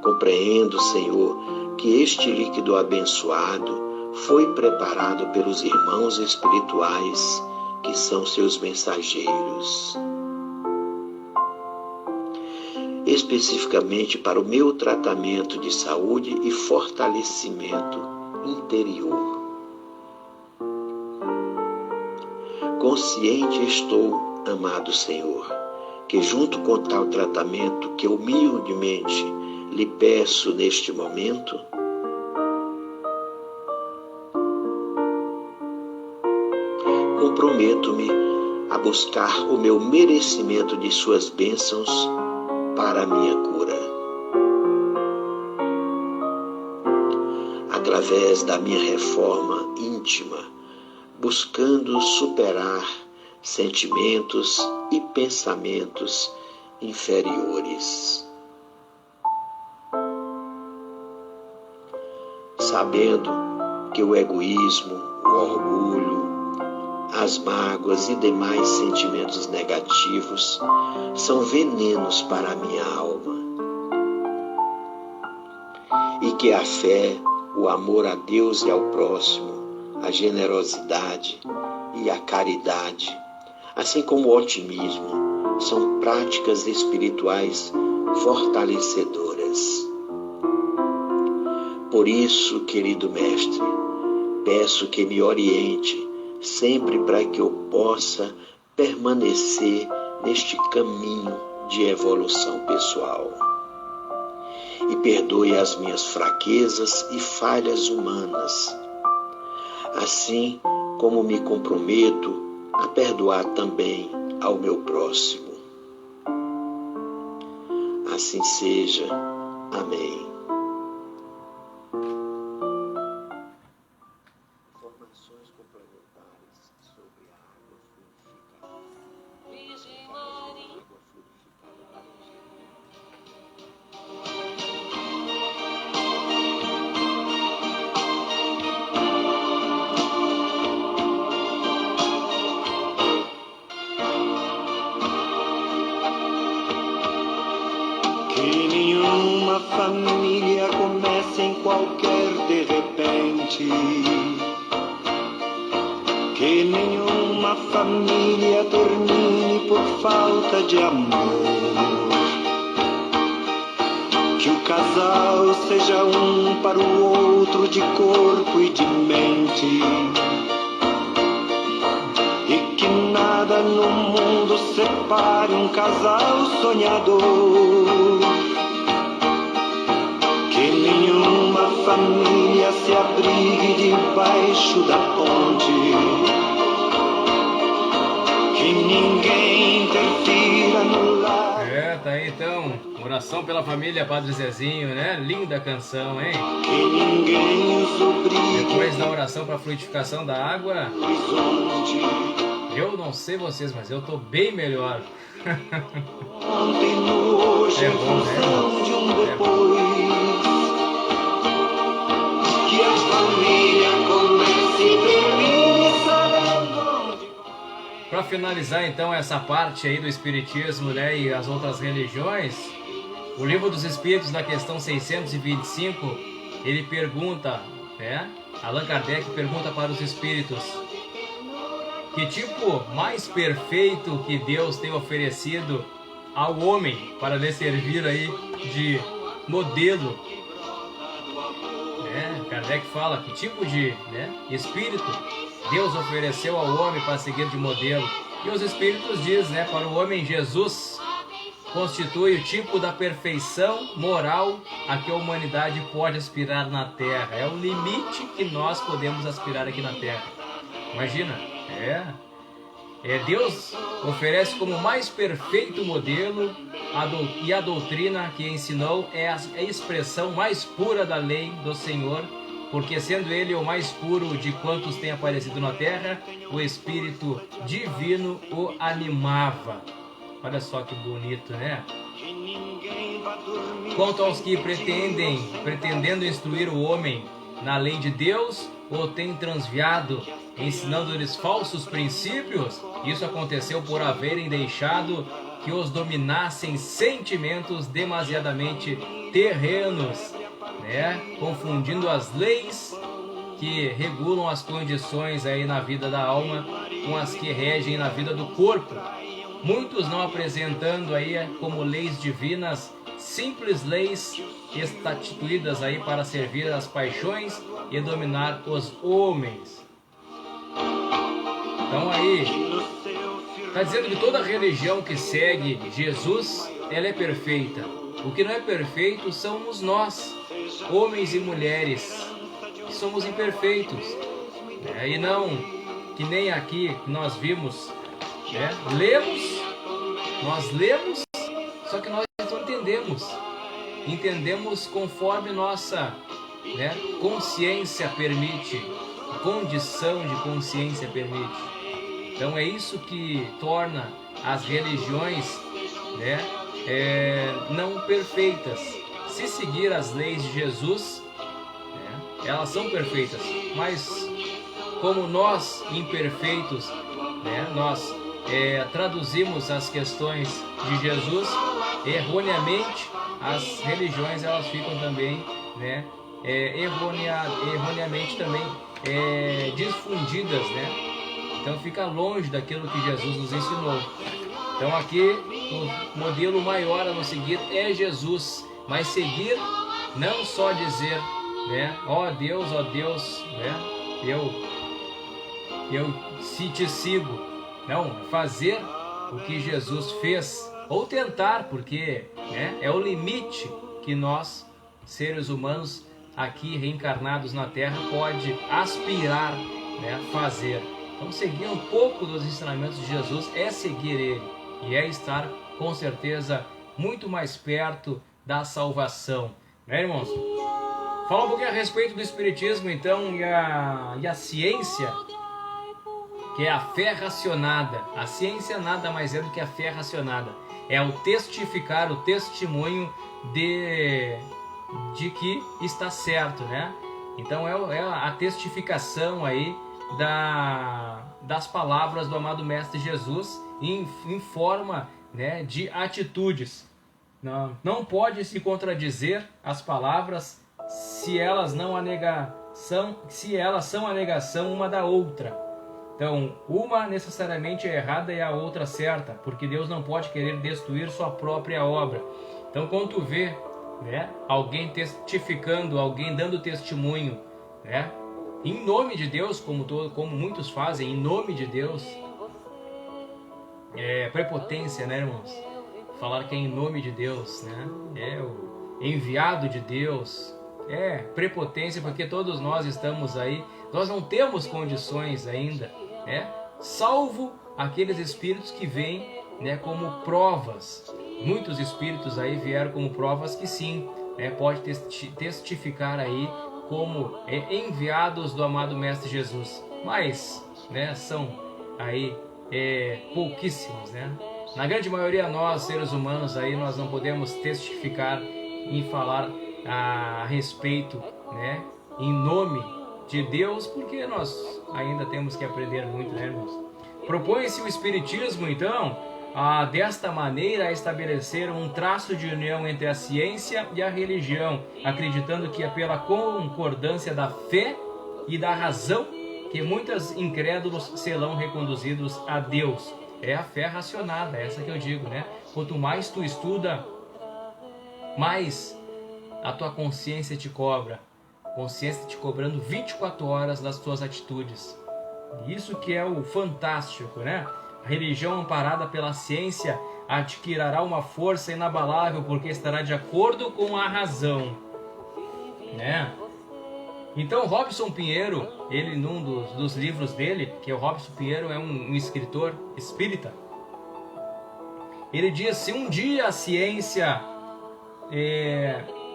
S5: Compreendo, Senhor, que este líquido abençoado foi preparado pelos irmãos espirituais que são seus mensageiros, especificamente para o meu tratamento de saúde e fortalecimento interior. Consciente estou, amado Senhor, que junto com tal tratamento que humildemente lhe peço neste momento, comprometo-me a buscar o meu merecimento de suas bênçãos para a minha cura. Através da minha reforma íntima, buscando superar sentimentos e pensamentos inferiores. Sabendo que o egoísmo, o orgulho, as mágoas e demais sentimentos negativos são venenos para a minha alma. E que a fé, o amor a Deus e ao próximo, a generosidade e a caridade, assim como o otimismo, são práticas espirituais fortalecedoras. Por isso, querido Mestre, peço que me oriente sempre para que eu possa permanecer neste caminho de evolução pessoal. E perdoe as minhas fraquezas e falhas humanas, assim como me comprometo a perdoar também ao meu próximo. Assim seja. Amém. Informações complementares sobre a água fluidificada.
S1: Virgem Maria.
S5: Água fluidificada para os
S1: família comece em qualquer de repente. Que nenhuma família termine por falta de amor. Que o casal seja um para o outro de corpo e de mente. E que nada no mundo separe um casal sonhador. Que nenhuma família se abrigue debaixo da ponte. Que ninguém interfira no lar.
S3: Tá aí então, oração pela família, Padre Zezinho, né? Linda canção, hein?
S1: Que ninguém os obrigue.
S3: Depois da oração para fluidificação da água,
S1: Horizonte.
S3: eu não sei vocês, mas eu tô bem melhor.
S1: Ontem no hoje
S3: É
S1: em
S3: bom, né?
S1: função de um depois. Que a família comece e termine sabendo onde.
S3: Para finalizar então essa parte aí do Espiritismo, né, e as outras religiões, o Livro dos Espíritos, na questão 625, ele pergunta, né, Allan Kardec pergunta para os espíritos: que tipo mais perfeito que Deus tem oferecido ao homem para lhe servir aí de modelo? Kardec fala que tipo de, né, espírito Deus ofereceu ao homem para seguir de modelo. E os espíritos dizem, né, para o homem Jesus constitui o tipo da perfeição moral a que a humanidade pode aspirar na Terra. É o limite que nós podemos aspirar aqui na Terra. Imagina, Deus oferece como mais perfeito modelo e a doutrina que ensinou é a expressão mais pura da lei do Senhor, porque sendo ele o mais puro de quantos tem aparecido na terra, o Espírito Divino o animava. Olha só que bonito, né? Quanto aos que pretendendo instruir o homem na lei de Deus, o têm transviado, ensinando-lhes falsos princípios, isso aconteceu por haverem deixado que os dominassem sentimentos demasiadamente terrenos, né? Confundindo as leis que regulam as condições aí na vida da alma com as que regem na vida do corpo. Muitos não apresentando aí como leis divinas simples leis estatuídas aí para servir as paixões e dominar os homens. Então aí está dizendo que toda religião que segue Jesus, ela é perfeita. O que não é perfeito somos nós, homens e mulheres, que somos imperfeitos. E não que nem aqui nós vimos, nós lemos, só que nós não entendemos. Entendemos conforme nossa consciência permite, condição de consciência permite. Então é isso que torna as religiões não perfeitas. Se seguir as leis de Jesus, elas são perfeitas, mas como nós imperfeitos, nós traduzimos as questões de Jesus erroneamente, as religiões elas ficam também erroneamente também difundidas, então fica longe daquilo que Jesus nos ensinou. Então aqui o modelo maior a nos seguir é Jesus, mas seguir não só dizer, ó Deus, eu se te sigo, não, fazer o que Jesus fez, ou tentar, porque é o limite que nós, seres humanos, aqui reencarnados na Terra, pode aspirar, fazer. Então seguir um pouco dos ensinamentos de Jesus é seguir Ele, e é estar, com certeza, muito mais perto da salvação. Irmãos? Falar um pouquinho a respeito do Espiritismo, então, e a ciência, que é a fé racionada. A ciência nada mais é do que a fé racionada. É o testificar, o testemunho de que está certo, Então é a testificação aí das palavras do amado Mestre Jesus em forma de atitudes. não pode se contradizer as palavras se elas são a negação uma da outra. Então, uma necessariamente é errada e a outra certa, porque Deus não pode querer destruir sua própria obra. Então, quando tu vê, né, alguém testificando, alguém dando testemunho, né, em nome de Deus, como muitos fazem, em nome de Deus, é prepotência, né, irmãos? Falar que é em nome de Deus, né? É o enviado de Deus. É prepotência, porque todos nós estamos aí, nós não temos condições ainda, né? Salvo aqueles espíritos que vêm, né, como provas. Muitos espíritos aí vieram como provas que sim, né, pode testificar aí como enviados do amado Mestre Jesus. Mas, né, são aí pouquíssimos, né? Na grande maioria nós, seres humanos aí, nós não podemos testificar e falar a respeito, né, em nome de Deus, porque nós ainda temos que aprender muito, né, irmãos? Propõe-se o Espiritismo, então, desta maneira a estabelecer um traço de união entre a ciência e a religião, acreditando que é pela concordância da fé e da razão que muitos incrédulos serão reconduzidos a Deus. É a fé racionada, essa que eu digo, né? Quanto mais tu estuda, mais a tua consciência te cobra. Consciência te cobrando 24 horas das tuas atitudes. Isso que é o fantástico, né? A religião amparada pela ciência adquirirá uma força inabalável porque estará de acordo com a razão, né? Então Robson Pinheiro, ele num dos livros dele, que é o Robson Pinheiro é um escritor espírita, ele diz: se um dia a ciência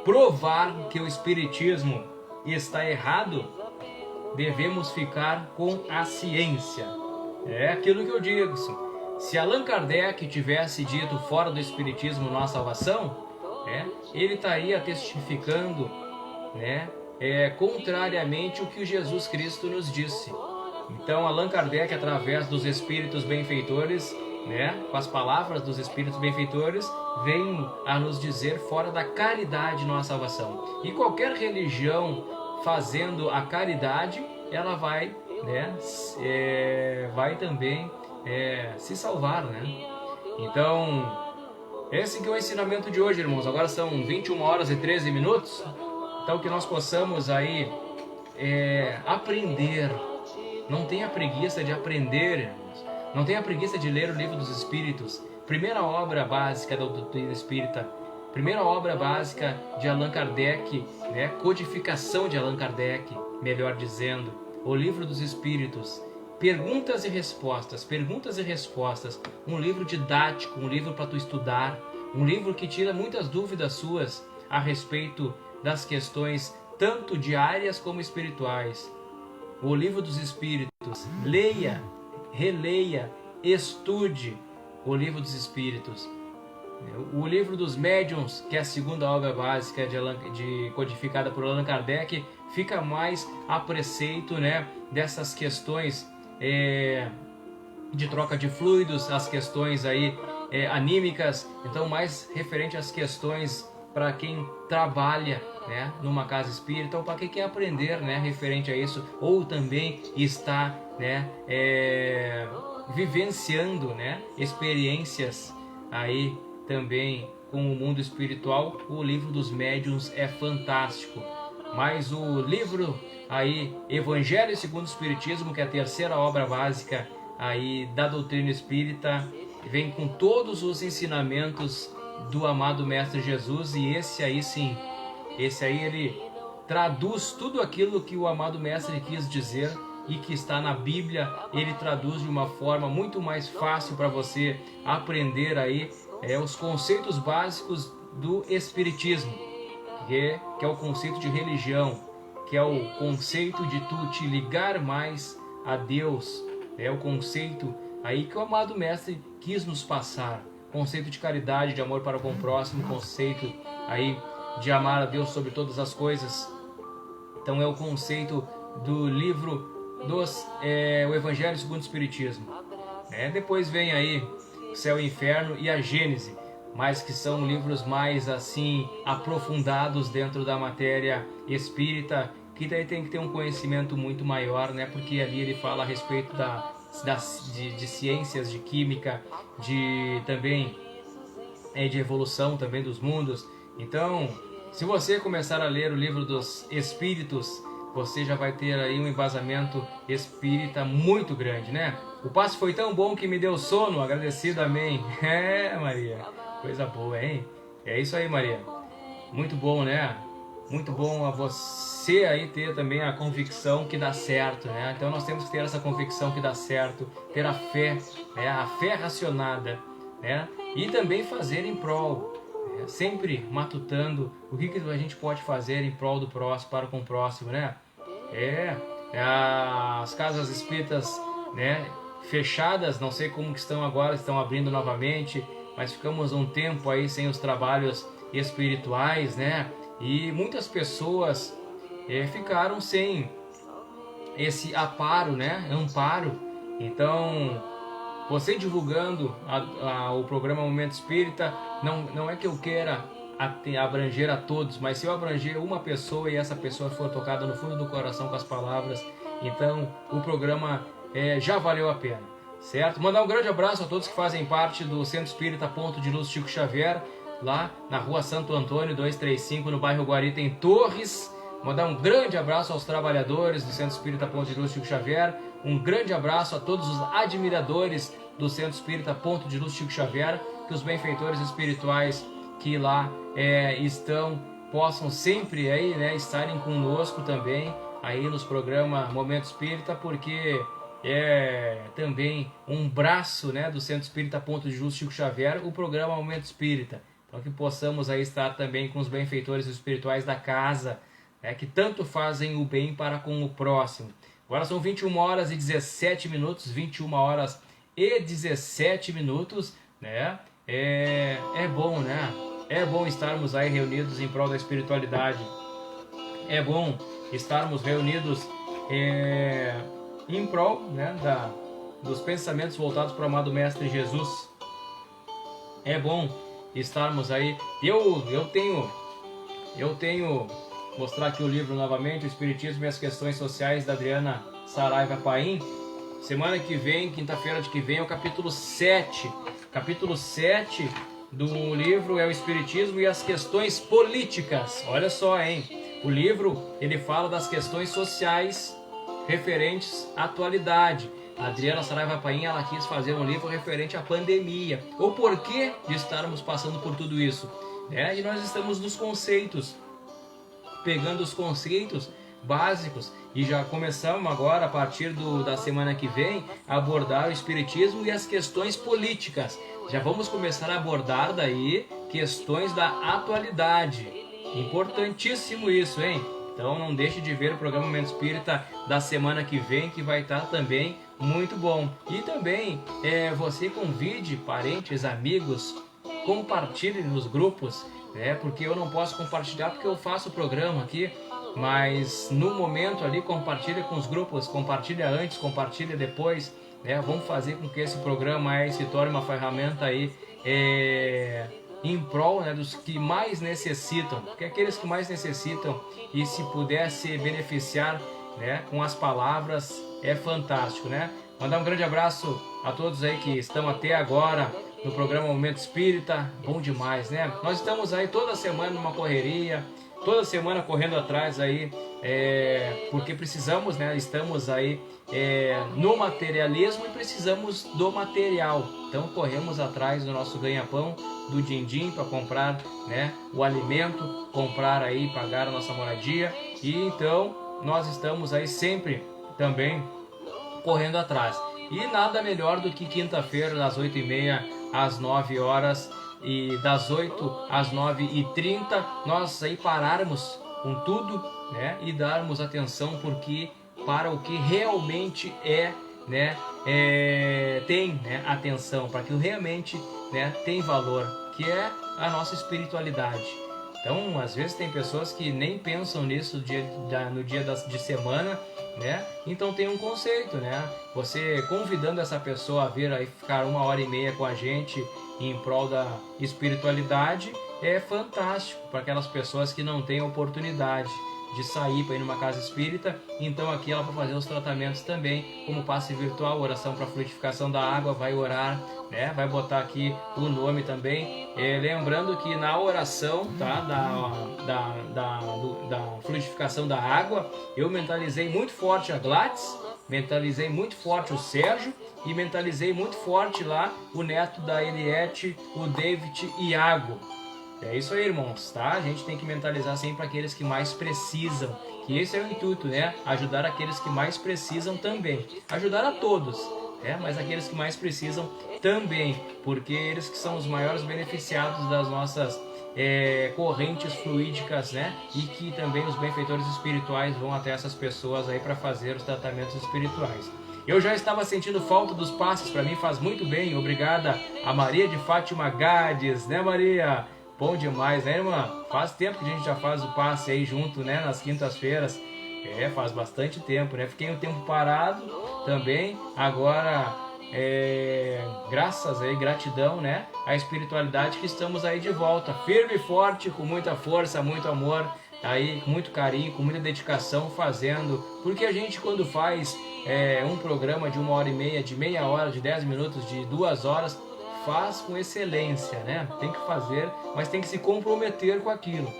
S3: provar que o espiritismo está errado, devemos ficar com a ciência. É aquilo que eu digo. Se Allan Kardec tivesse dito fora do espiritismo não há salvação, ele estaria testificando, né, contrariamente o que Jesus Cristo nos disse. Então Allan Kardec, através dos espíritos benfeitores, né, com as palavras dos espíritos benfeitores, vem a nos dizer fora da caridade não há salvação. E qualquer religião fazendo a caridade, ela vai, né, vai também se salvar, né? Então, esse que é o ensinamento de hoje, irmãos. Agora são 21 horas e 13 minutos. Então que nós possamos aí aprender. Não tenha preguiça de aprender, irmãos. Não tenha preguiça de ler o Livro dos Espíritos. Primeira obra básica da doutrina espírita. Primeira obra básica de Allan Kardec, né? Codificação de Allan Kardec, melhor dizendo. O Livro dos Espíritos. Perguntas e respostas. Perguntas e respostas. Um livro didático, um livro para tu estudar. Um livro que tira muitas dúvidas suas a respeito das questões tanto diárias como espirituais. O Livro dos Espíritos. Leia, releia, estude o Livro dos Espíritos. O Livro dos Médiuns, que é a segunda obra básica codificada por Allan Kardec, fica mais a preceito, né, dessas questões de troca de fluidos, as questões aí anímicas, então mais referente às questões para quem trabalha, né, numa casa espírita, ou para quem quer aprender, né, referente a isso, ou também está, né, vivenciando, né, experiências aí também com o mundo espiritual. O Livro dos Médiuns é fantástico. Mas o livro aí, Evangelho segundo o Espiritismo, que é a terceira obra básica aí da doutrina espírita, vem com todos os ensinamentos do amado Mestre Jesus, e esse aí sim, esse aí ele traduz tudo aquilo que o amado Mestre quis dizer e que está na Bíblia. Ele traduz de uma forma muito mais fácil para você aprender aí os conceitos básicos do Espiritismo, que é o conceito de religião, que é o conceito de tu te ligar mais a Deus, é o conceito aí que o amado Mestre quis nos passar. Conceito de caridade, de amor para com o próximo, conceito aí de amar a Deus sobre todas as coisas. Então é o conceito do livro o Evangelho segundo o Espiritismo. Depois vem aí o Céu e o Inferno e a Gênese. mas que são livros mais assim aprofundados dentro da matéria espírita, que daí tem que ter um conhecimento muito maior, né? Porque ali ele fala a respeito de ciências, de química, também de evolução também dos mundos. Então, se você começar a ler o livro dos Espíritos, você já vai ter aí um embasamento espírita muito grande, né? O passe foi tão bom que me deu sono, agradecido, amém. Maria, coisa boa, hein? É isso aí, Maria. Muito bom, né? Muito bom a você aí ter também a convicção que dá certo, né? Então nós temos que ter essa convicção que dá certo, ter a fé, né? A fé racionada, né? E também fazer em prol, né? Sempre matutando o que a gente pode fazer em prol do próximo, para com o próximo, né? As casas espíritas, né? Fechadas, não sei como que estão agora, estão abrindo novamente, mas ficamos um tempo aí sem os trabalhos espirituais, né? E muitas pessoas ficaram sem esse amparo, né? Então, você divulgando o programa Momento Espírita, não é que eu queira abranger a todos, mas se eu abranger uma pessoa e essa pessoa for tocada no fundo do coração com as palavras, então o programa já valeu a pena, certo? Mandar um grande abraço a todos que fazem parte do Centro Espírita Ponto de Luz Chico Xavier, lá na rua Santo Antônio 235, no bairro Guarita, em Torres. Mandar um grande abraço aos trabalhadores do Centro Espírita Ponto de Luz Chico Xavier. Um grande abraço a todos os admiradores do Centro Espírita Ponto de Luz Chico Xavier. Que os benfeitores espirituais que lá estão possam sempre aí, né, estarem conosco também aí nos programas Momento Espírita, porque é também um braço, né, do Centro Espírita Ponto de Luz Chico Xavier, o programa Momento Espírita. Então que possamos aí estar também com os benfeitores espirituais da casa, né, que tanto fazem o bem para com o próximo. Agora são 21 horas e 17 minutos, 21 horas e 17 minutos, né? É bom, né? É bom estarmos aí reunidos em prol da espiritualidade. É bom estarmos reunidos em prol, né, dos pensamentos voltados para o amado Mestre Jesus. É bom estarmos aí. Eu tenho mostrar aqui o livro novamente, o Espiritismo e as Questões Sociais, da Adriana Saraiva Paim. Semana que vem, quinta-feira de que vem, é o capítulo 7. Capítulo 7 do livro é o Espiritismo e as Questões Políticas. Olha só, hein? O livro, ele fala das questões sociais referentes à atualidade. A Adriana Saraiva Paim, ela quis fazer um livro referente à pandemia. O porquê de estarmos passando por tudo isso. E nós estamos nos conceitos, pegando os conceitos básicos, e já começamos agora, a partir da semana que vem, a abordar o Espiritismo e as questões políticas. Já vamos começar a abordar daí questões da atualidade. Importantíssimo isso, hein? Então não deixe de ver o programa Momento Espírita da semana que vem, que vai estar também muito bom. E também você convide parentes, amigos, compartilhe nos grupos, porque eu não posso compartilhar porque eu faço o programa aqui, mas no momento ali compartilha com os grupos, compartilha antes, compartilha depois, vamos fazer com que esse programa aí se torne uma ferramenta aí em prol, dos que mais necessitam, porque aqueles que mais necessitam, e se puder se beneficiar, com as palavras, é fantástico, Mandar um grande abraço a todos aí que estão até agora no programa Momento Espírita. Bom demais, Nós estamos aí toda semana numa correria, toda semana correndo atrás aí, porque precisamos, estamos aí no materialismo e precisamos do material. Então corremos atrás do nosso ganha-pão, do din-din, para comprar, o alimento, comprar aí, pagar a nossa moradia. E então nós estamos aí sempre também correndo atrás. E nada melhor do que quinta-feira, das 8h30 às 9 horas, e das 8 às 9h30, nós aí pararmos com tudo, e darmos atenção para o que realmente tem atenção, para que realmente tem valor, que é a nossa espiritualidade. Então, às vezes tem pessoas que nem pensam nisso no dia de semana, né? Então tem um conceito, né? Você convidando essa pessoa a vir aí ficar 1h30 com a gente em prol da espiritualidade é fantástico para aquelas pessoas que não têm oportunidade de sair para ir numa casa espírita. Então aqui ela vai fazer os tratamentos também, como passe virtual, oração para fluidificação da água, vai orar, né? Vai botar aqui o nome também. Lembrando que na oração, tá? da fluidificação da água, eu mentalizei muito forte a Gladys, mentalizei muito forte o Sérgio e mentalizei muito forte lá o neto da Eliette, o David Iago. É isso aí, irmãos, tá? A gente tem que mentalizar sempre aqueles que mais precisam, que esse é o intuito, né? Ajudar aqueles que mais precisam também. Ajudar a todos, né? Mas aqueles que mais precisam também, porque eles que são os maiores beneficiados das nossas correntes fluídicas, né? E que também os benfeitores espirituais vão até essas pessoas aí para fazer os tratamentos espirituais. Eu já estava sentindo falta dos passes, para mim faz muito bem. Obrigada a Maria de Fátima Gades, né, Maria? Bom demais, né, irmã? Faz tempo que a gente já faz o passe aí junto, né, nas quintas-feiras. Faz bastante tempo, né? Fiquei um tempo parado também. Agora, graças aí, gratidão, né? A espiritualidade que estamos aí de volta. Firme e forte, com muita força, muito amor, aí, com muito carinho, com muita dedicação, fazendo. Porque a gente, quando faz um programa de 1h30, de meia hora, de 10 minutos, de 2 horas... faz com excelência, né? Tem que fazer, mas tem que se comprometer com aquilo.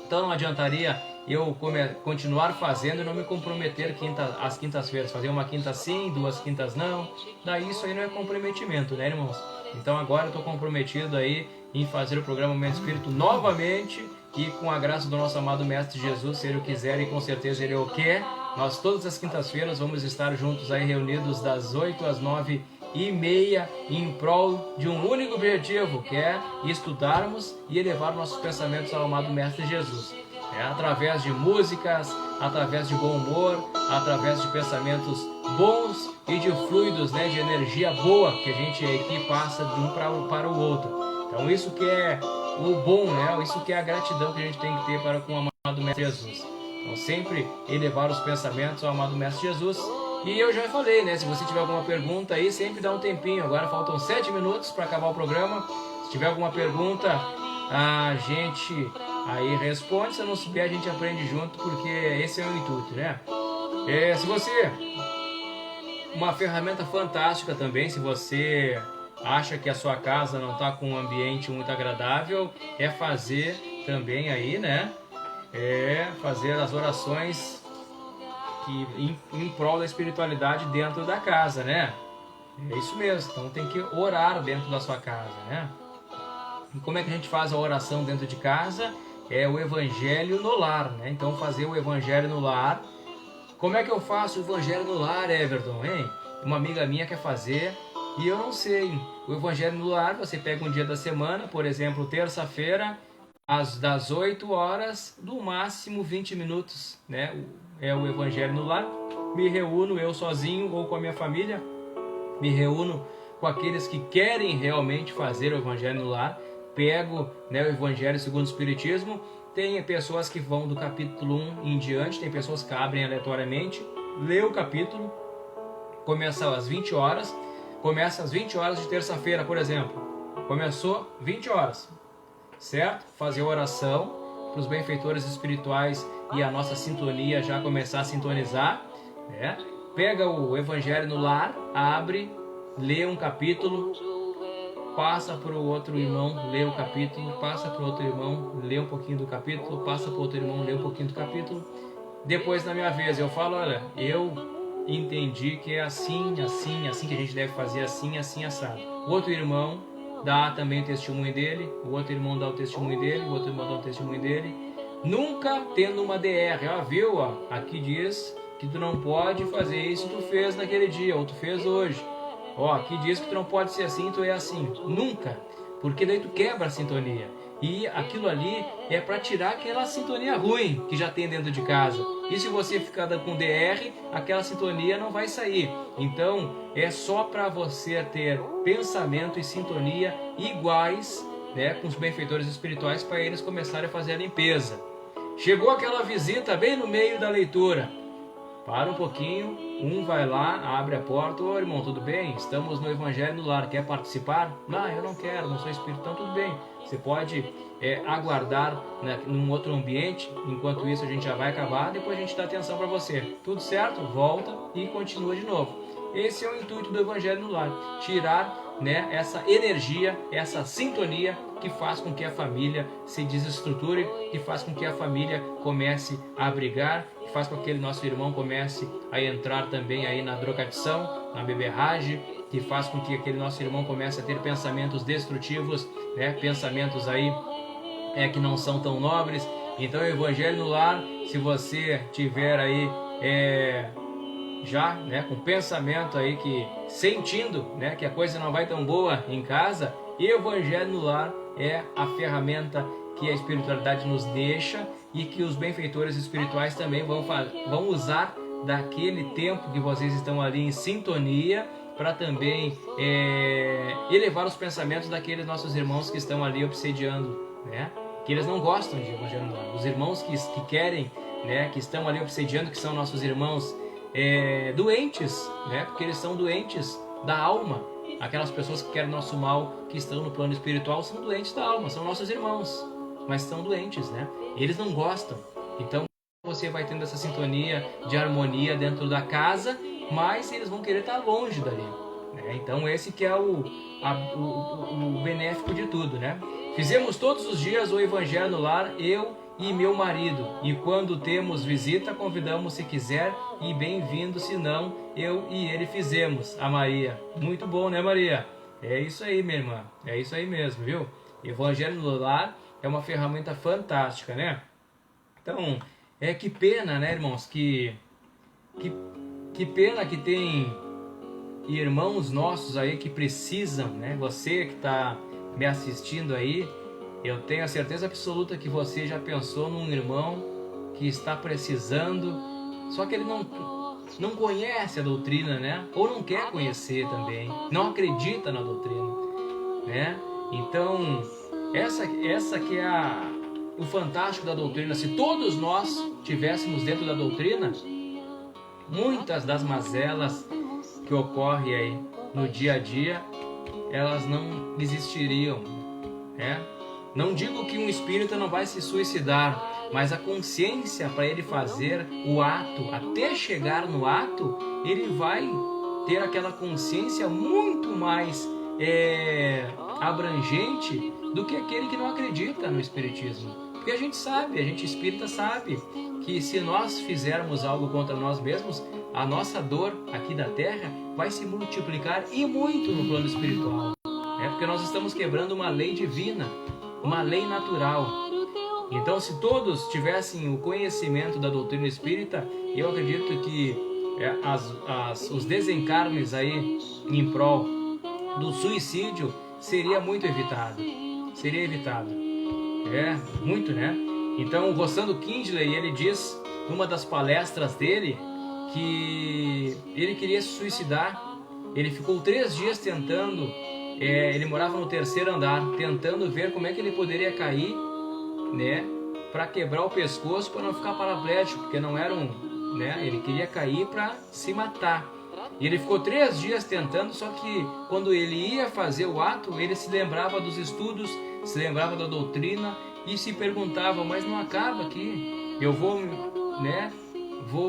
S3: Então não adiantaria eu continuar fazendo e não me comprometer às quintas-feiras. Fazer uma quinta sim, 2 quintas não. Daí isso aí não é comprometimento, né, irmãos? Então agora eu estou comprometido aí em fazer o programa Momento Espírito novamente e com a graça do nosso amado Mestre Jesus, se Ele o quiser e com certeza Ele o quer. Nós todas as quintas-feiras vamos estar juntos aí reunidos das 8 às 9h30 em prol de um único objetivo, que é estudarmos e elevar nossos pensamentos ao amado Mestre Jesus. Através de músicas, através de bom humor, através de pensamentos bons e de fluidos, né, de energia boa que a gente aqui passa de um para o outro. Então isso que é o bom, né? Isso que é a gratidão que a gente tem que ter para com o amado Mestre Jesus. Então sempre elevar os pensamentos ao amado Mestre Jesus. E eu já falei, né? Se você tiver alguma pergunta aí, sempre dá um tempinho. Agora faltam 7 minutos para acabar o programa. Se tiver alguma pergunta, a gente aí responde. Se não souber, a gente aprende junto, porque esse é o intuito, né? Se você... Uma ferramenta fantástica também, se você acha que a sua casa não está com um ambiente muito agradável, é fazer também aí, né? Fazer as orações em prol da espiritualidade dentro da casa, né? É isso mesmo, então tem que orar dentro da sua casa, né? E como é que a gente faz a oração dentro de casa? É o Evangelho no lar, né? Então fazer o Evangelho no lar. Como é que eu faço o Evangelho no lar, Everton, hein? Uma amiga minha quer fazer e eu não sei. O Evangelho no lar, você pega um dia da semana, por exemplo, terça-feira, das 8 horas, no máximo 20 minutos, né? É o Evangelho no lar. Me reúno eu sozinho ou com a minha família, me reúno com aqueles que querem realmente fazer o Evangelho no lar, pego, né, o Evangelho segundo o Espiritismo. Tem pessoas que vão do capítulo 1 em diante, tem pessoas que abrem aleatoriamente, lê o capítulo, começa às 20 horas, começa às 20 horas de terça-feira, por exemplo. Começou 20 horas, certo? Fazer oração para os benfeitores espirituais e a nossa sintonia já começar a sintonizar, né? Pega o Evangelho no lar, abre, lê um capítulo, passa para o outro irmão, lê o capítulo, passa para o outro irmão, lê um pouquinho do capítulo, passa para o outro irmão, lê um pouquinho do capítulo. Depois, na minha vez, eu falo, olha, eu entendi que é assim que a gente deve fazer, assim, assado. O outro irmão dá também o testemunho dele, o outro irmão dá o testemunho dele, o outro irmão dá o testemunho dele. Nunca tendo uma DR, viu? Aqui diz que tu não pode fazer isso que tu fez naquele dia, ou tu fez hoje. Aqui diz que tu não pode ser assim, tu é assim. Nunca, porque daí tu quebra a sintonia. E aquilo ali é para tirar aquela sintonia ruim que já tem dentro de casa. E se você ficar com DR, aquela sintonia não vai sair. Então é só para você ter pensamento e sintonia iguais né, com os benfeitores espirituais para eles começarem a fazer a limpeza. Chegou aquela visita bem no meio da leitura. Para um pouquinho, um vai lá, abre a porta. Ô irmão, tudo bem? Estamos no Evangelho no Lar, quer participar? Não, eu não quero, não sou espírita. Então tudo bem, você pode aguardar, né, num outro ambiente. Enquanto isso a gente já vai acabar, depois a gente dá atenção para você. Tudo certo? Volta e continua de novo. Esse é o intuito do Evangelho no Lar, tirar, né, essa energia, essa sintonia que faz com que a família se desestruture, que faz com que a família comece a brigar, que faz com que aquele nosso irmão comece a entrar também aí na drogadição, na beberragem, que faz com que aquele nosso irmão comece a ter pensamentos destrutivos, né, pensamentos aí que não são tão nobres. Então o Evangelho no Lar, se você tiver aí já, né, com pensamento aí que sentindo, né, que a coisa não vai tão boa em casa, e o Evangelho no Lar é a ferramenta que a espiritualidade nos deixa e que os benfeitores espirituais também vão usar daquele tempo que vocês estão ali em sintonia para também elevar os pensamentos daqueles nossos irmãos que estão ali obsediando, né, que eles não gostam de Evangelho no Lar. Os irmãos que querem, né, que estão ali obsediando, que são nossos irmãos doentes, né? Porque eles são doentes da alma. Aquelas pessoas que querem nosso mal, que estão no plano espiritual, são doentes da alma, são nossos irmãos, mas são doentes, né? Eles não gostam. Então você vai tendo essa sintonia de harmonia dentro da casa, mas eles vão querer estar longe dali, né? Então esse que é o benéfico de tudo, né? Fizemos todos os dias o Evangelho no Lar, eu e meu marido, e quando temos visita convidamos se quiser e bem-vindo, se não, eu e ele fizemos. A Maria. Muito bom, né, Maria? É isso aí, minha irmã, é isso aí mesmo, viu? Evangelho no Lar é uma ferramenta fantástica, né? Então, que pena, né, irmãos, que pena que tem irmãos nossos aí que precisam, né? Você que está me assistindo aí, eu tenho a certeza absoluta que você já pensou num irmão que está precisando, só que ele não conhece a doutrina, né? Ou não quer conhecer também, não acredita na doutrina, né? Então, essa que é o fantástico da doutrina. Se todos nós tivéssemos dentro da doutrina, muitas das mazelas que ocorrem aí no dia a dia, elas não existiriam, né? Não digo que um espírita não vai se suicidar, mas a consciência para ele fazer o ato, até chegar no ato, ele vai ter aquela consciência muito mais abrangente do que aquele que não acredita no espiritismo. Porque a gente sabe, a gente espírita sabe, que se nós fizermos algo contra nós mesmos, a nossa dor aqui da terra vai se multiplicar e muito no plano espiritual. Porque nós estamos quebrando uma lei divina, uma lei natural. Então, se todos tivessem o conhecimento da doutrina espírita, eu acredito que os desencarnes aí em prol do suicídio seria muito evitado. Seria evitado. Muito, né? Então, o Rossando Kindley, ele diz, numa das palestras dele, que ele queria se suicidar. Ele ficou 3 dias tentando. Ele morava no 3º andar, tentando ver como é que ele poderia cair, né, para quebrar o pescoço, para não ficar paraplégico, porque não era né, ele queria cair para se matar. E ele ficou 3 dias tentando, só que quando ele ia fazer o ato, ele se lembrava dos estudos, se lembrava da doutrina e se perguntava, mas não acaba aqui, eu vou, né,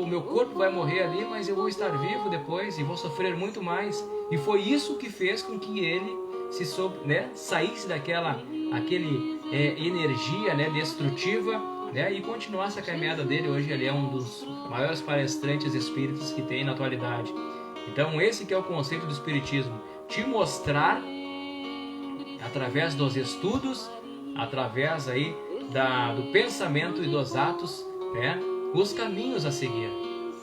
S3: meu corpo vai morrer ali, mas eu vou estar vivo depois e vou sofrer muito mais. E foi isso que fez com que ele saísse aquele energia, né, destrutiva, né, e continuasse a caminhada dele. Hoje ele é um dos maiores palestrantes espíritas que tem na atualidade. Então esse que é o conceito do espiritismo, te mostrar através dos estudos, através aí do pensamento e dos atos, né, os caminhos a seguir.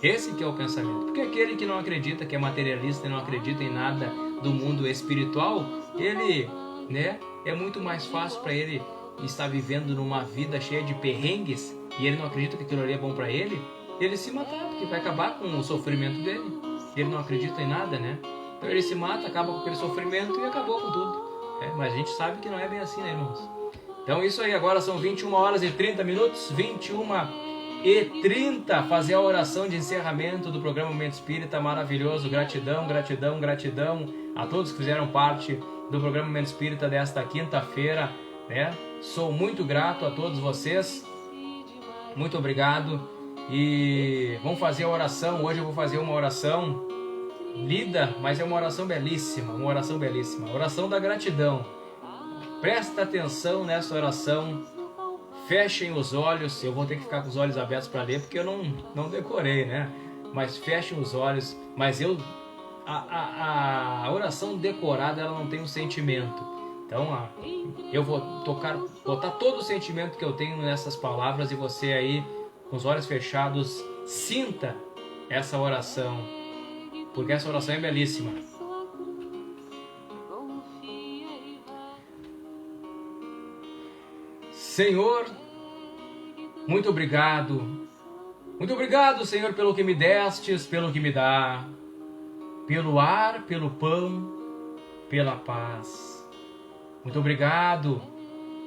S3: Esse que é o pensamento. Porque aquele que não acredita, que é materialista e não acredita em nada do mundo espiritual, ele, né, é muito mais fácil para ele estar vivendo numa vida cheia de perrengues e ele não acredita que aquilo ali é bom para ele se matar, porque vai acabar com o sofrimento dele. Ele não acredita em nada, né? Então ele se mata, acaba com aquele sofrimento e acabou com tudo. Mas a gente sabe que não é bem assim, né, irmãos? Então isso aí, agora são 21 horas e 30 minutos, 21h30, fazer a oração de encerramento do programa Momento Espírita maravilhoso. Gratidão, gratidão, gratidão a todos que fizeram parte do programa Momento Espírita desta quinta-feira, né? Sou muito grato a todos vocês, muito obrigado. E vamos fazer a oração. Hoje eu vou fazer uma oração lida, mas é uma oração belíssima, uma oração belíssima, oração da gratidão. Presta atenção nessa oração, fechem os olhos. Eu vou ter que ficar com os olhos abertos para ler, porque eu não decorei, né? Mas fechem os olhos. Mas a oração decorada, ela não tem um sentimento. Então eu vou botar todo o sentimento que eu tenho nessas palavras, e você aí, com os olhos fechados, sinta essa oração, porque essa oração é belíssima. Senhor, muito obrigado. Muito obrigado, Senhor, pelo que me destes, pelo que me dá, pelo ar, pelo pão, pela paz. Muito obrigado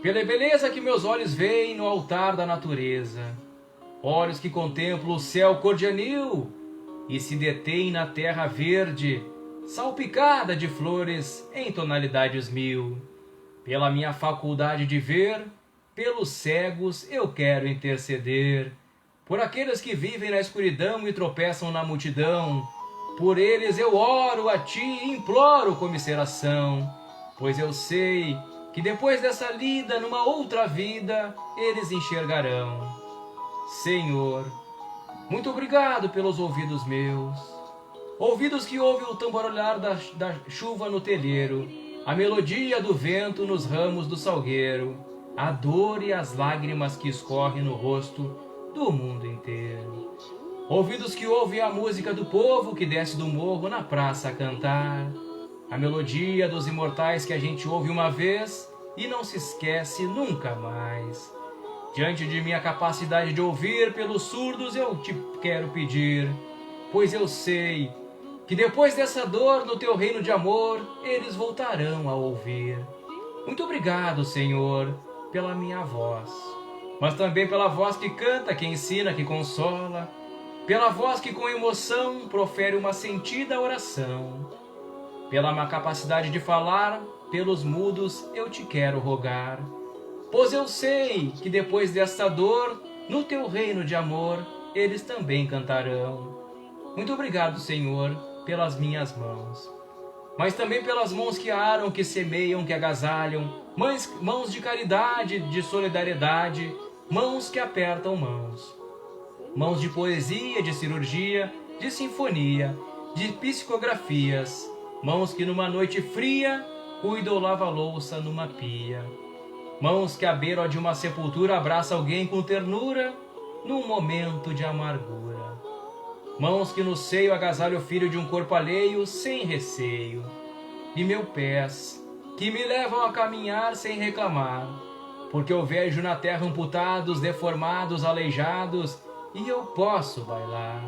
S3: pela beleza que meus olhos veem no altar da natureza. Olhos que contemplam o céu cor de anil e se detêm na terra verde, salpicada de flores em tonalidades mil. Pela minha faculdade de ver, pelos cegos eu quero interceder. Por aqueles que vivem na escuridão e tropeçam na multidão, por eles eu oro a Ti e imploro comiseração, pois eu sei que depois dessa lida, numa outra vida, eles enxergarão. Senhor, muito obrigado pelos ouvidos meus, ouvidos que ouvem o tamborolhar da chuva no telheiro, a melodia do vento nos ramos do salgueiro, a dor e as lágrimas que escorrem no rosto do mundo inteiro. Ouvidos que ouvem a música do povo que desce do morro na praça a cantar, a melodia dos imortais que a gente ouve uma vez e não se esquece nunca mais. Diante de minha capacidade de ouvir, pelos surdos eu te quero pedir, pois eu sei que depois dessa dor, no teu reino de amor, eles voltarão a ouvir. Muito obrigado, Senhor, pela minha voz, mas também pela voz que canta, que ensina, que consola, pela voz que com emoção profere uma sentida oração. Pela minha capacidade de falar, pelos mudos eu te quero rogar, pois eu sei que depois desta dor, no teu reino de amor, eles também cantarão. Muito obrigado, Senhor, pelas minhas mãos, mas também pelas mãos que aram, que semeiam, que agasalham, mãos de caridade, de solidariedade, mãos que apertam mãos. Mãos de poesia, de cirurgia, de sinfonia, de psicografias, mãos que numa noite fria cuidam lava-louça numa pia. Mãos que à beira de uma sepultura abraça alguém com ternura num momento de amargura. Mãos que no seio agasalham o filho de um corpo alheio sem receio. E meus pés que me levam a caminhar sem reclamar, porque eu vejo na terra amputados, deformados, aleijados, e eu posso bailar.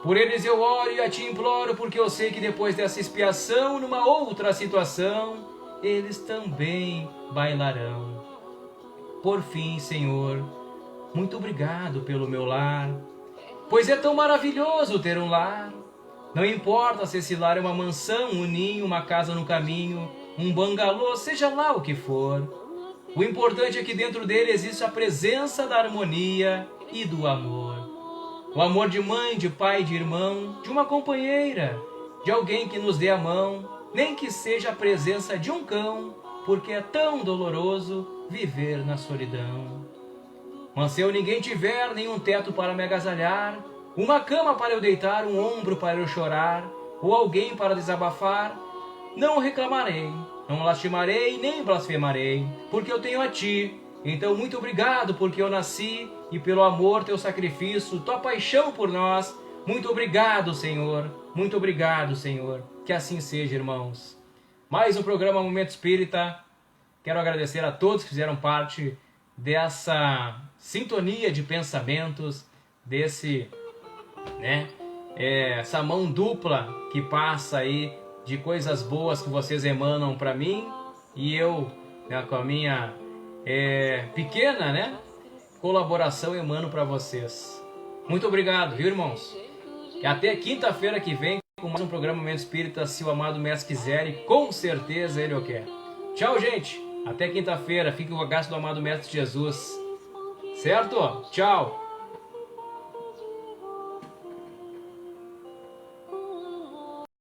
S3: Por eles eu oro e a Ti imploro, porque eu sei que depois dessa expiação, numa outra situação, eles também bailarão. Por fim, Senhor, muito obrigado pelo meu lar, pois é tão maravilhoso ter um lar. Não importa se esse lar é uma mansão, um ninho, uma casa no caminho, um bangalô, seja lá o que for. O importante é que dentro dele existe a presença da harmonia e do amor. O amor de mãe, de pai, de irmão, de uma companheira, de alguém que nos dê a mão, nem que seja a presença de um cão, porque é tão doloroso viver na solidão. Mas se eu ninguém tiver, nenhum teto para me agasalhar, uma cama para eu deitar, um ombro para eu chorar, ou alguém para desabafar, não reclamarei, não lastimarei, nem blasfemarei, porque eu tenho a Ti. Então muito obrigado porque eu nasci e pelo amor, teu sacrifício, tua paixão por nós. Muito obrigado, Senhor. Muito obrigado, Senhor. Que assim seja, irmãos. Mais um programa Momento Espírita. Quero agradecer a todos que fizeram parte dessa sintonia de pensamentos, essa mão dupla que passa aí de coisas boas que vocês emanam para mim e eu, né, com a minha pequena, né, colaboração, emano para vocês. Muito obrigado, viu, irmãos? E até quinta-feira que vem com mais um programa Momento Espírita, se o amado mestre quiser, e com certeza ele o quer. Tchau, gente! Até quinta-feira, fique com o abraço do amado mestre Jesus. Certo? Tchau!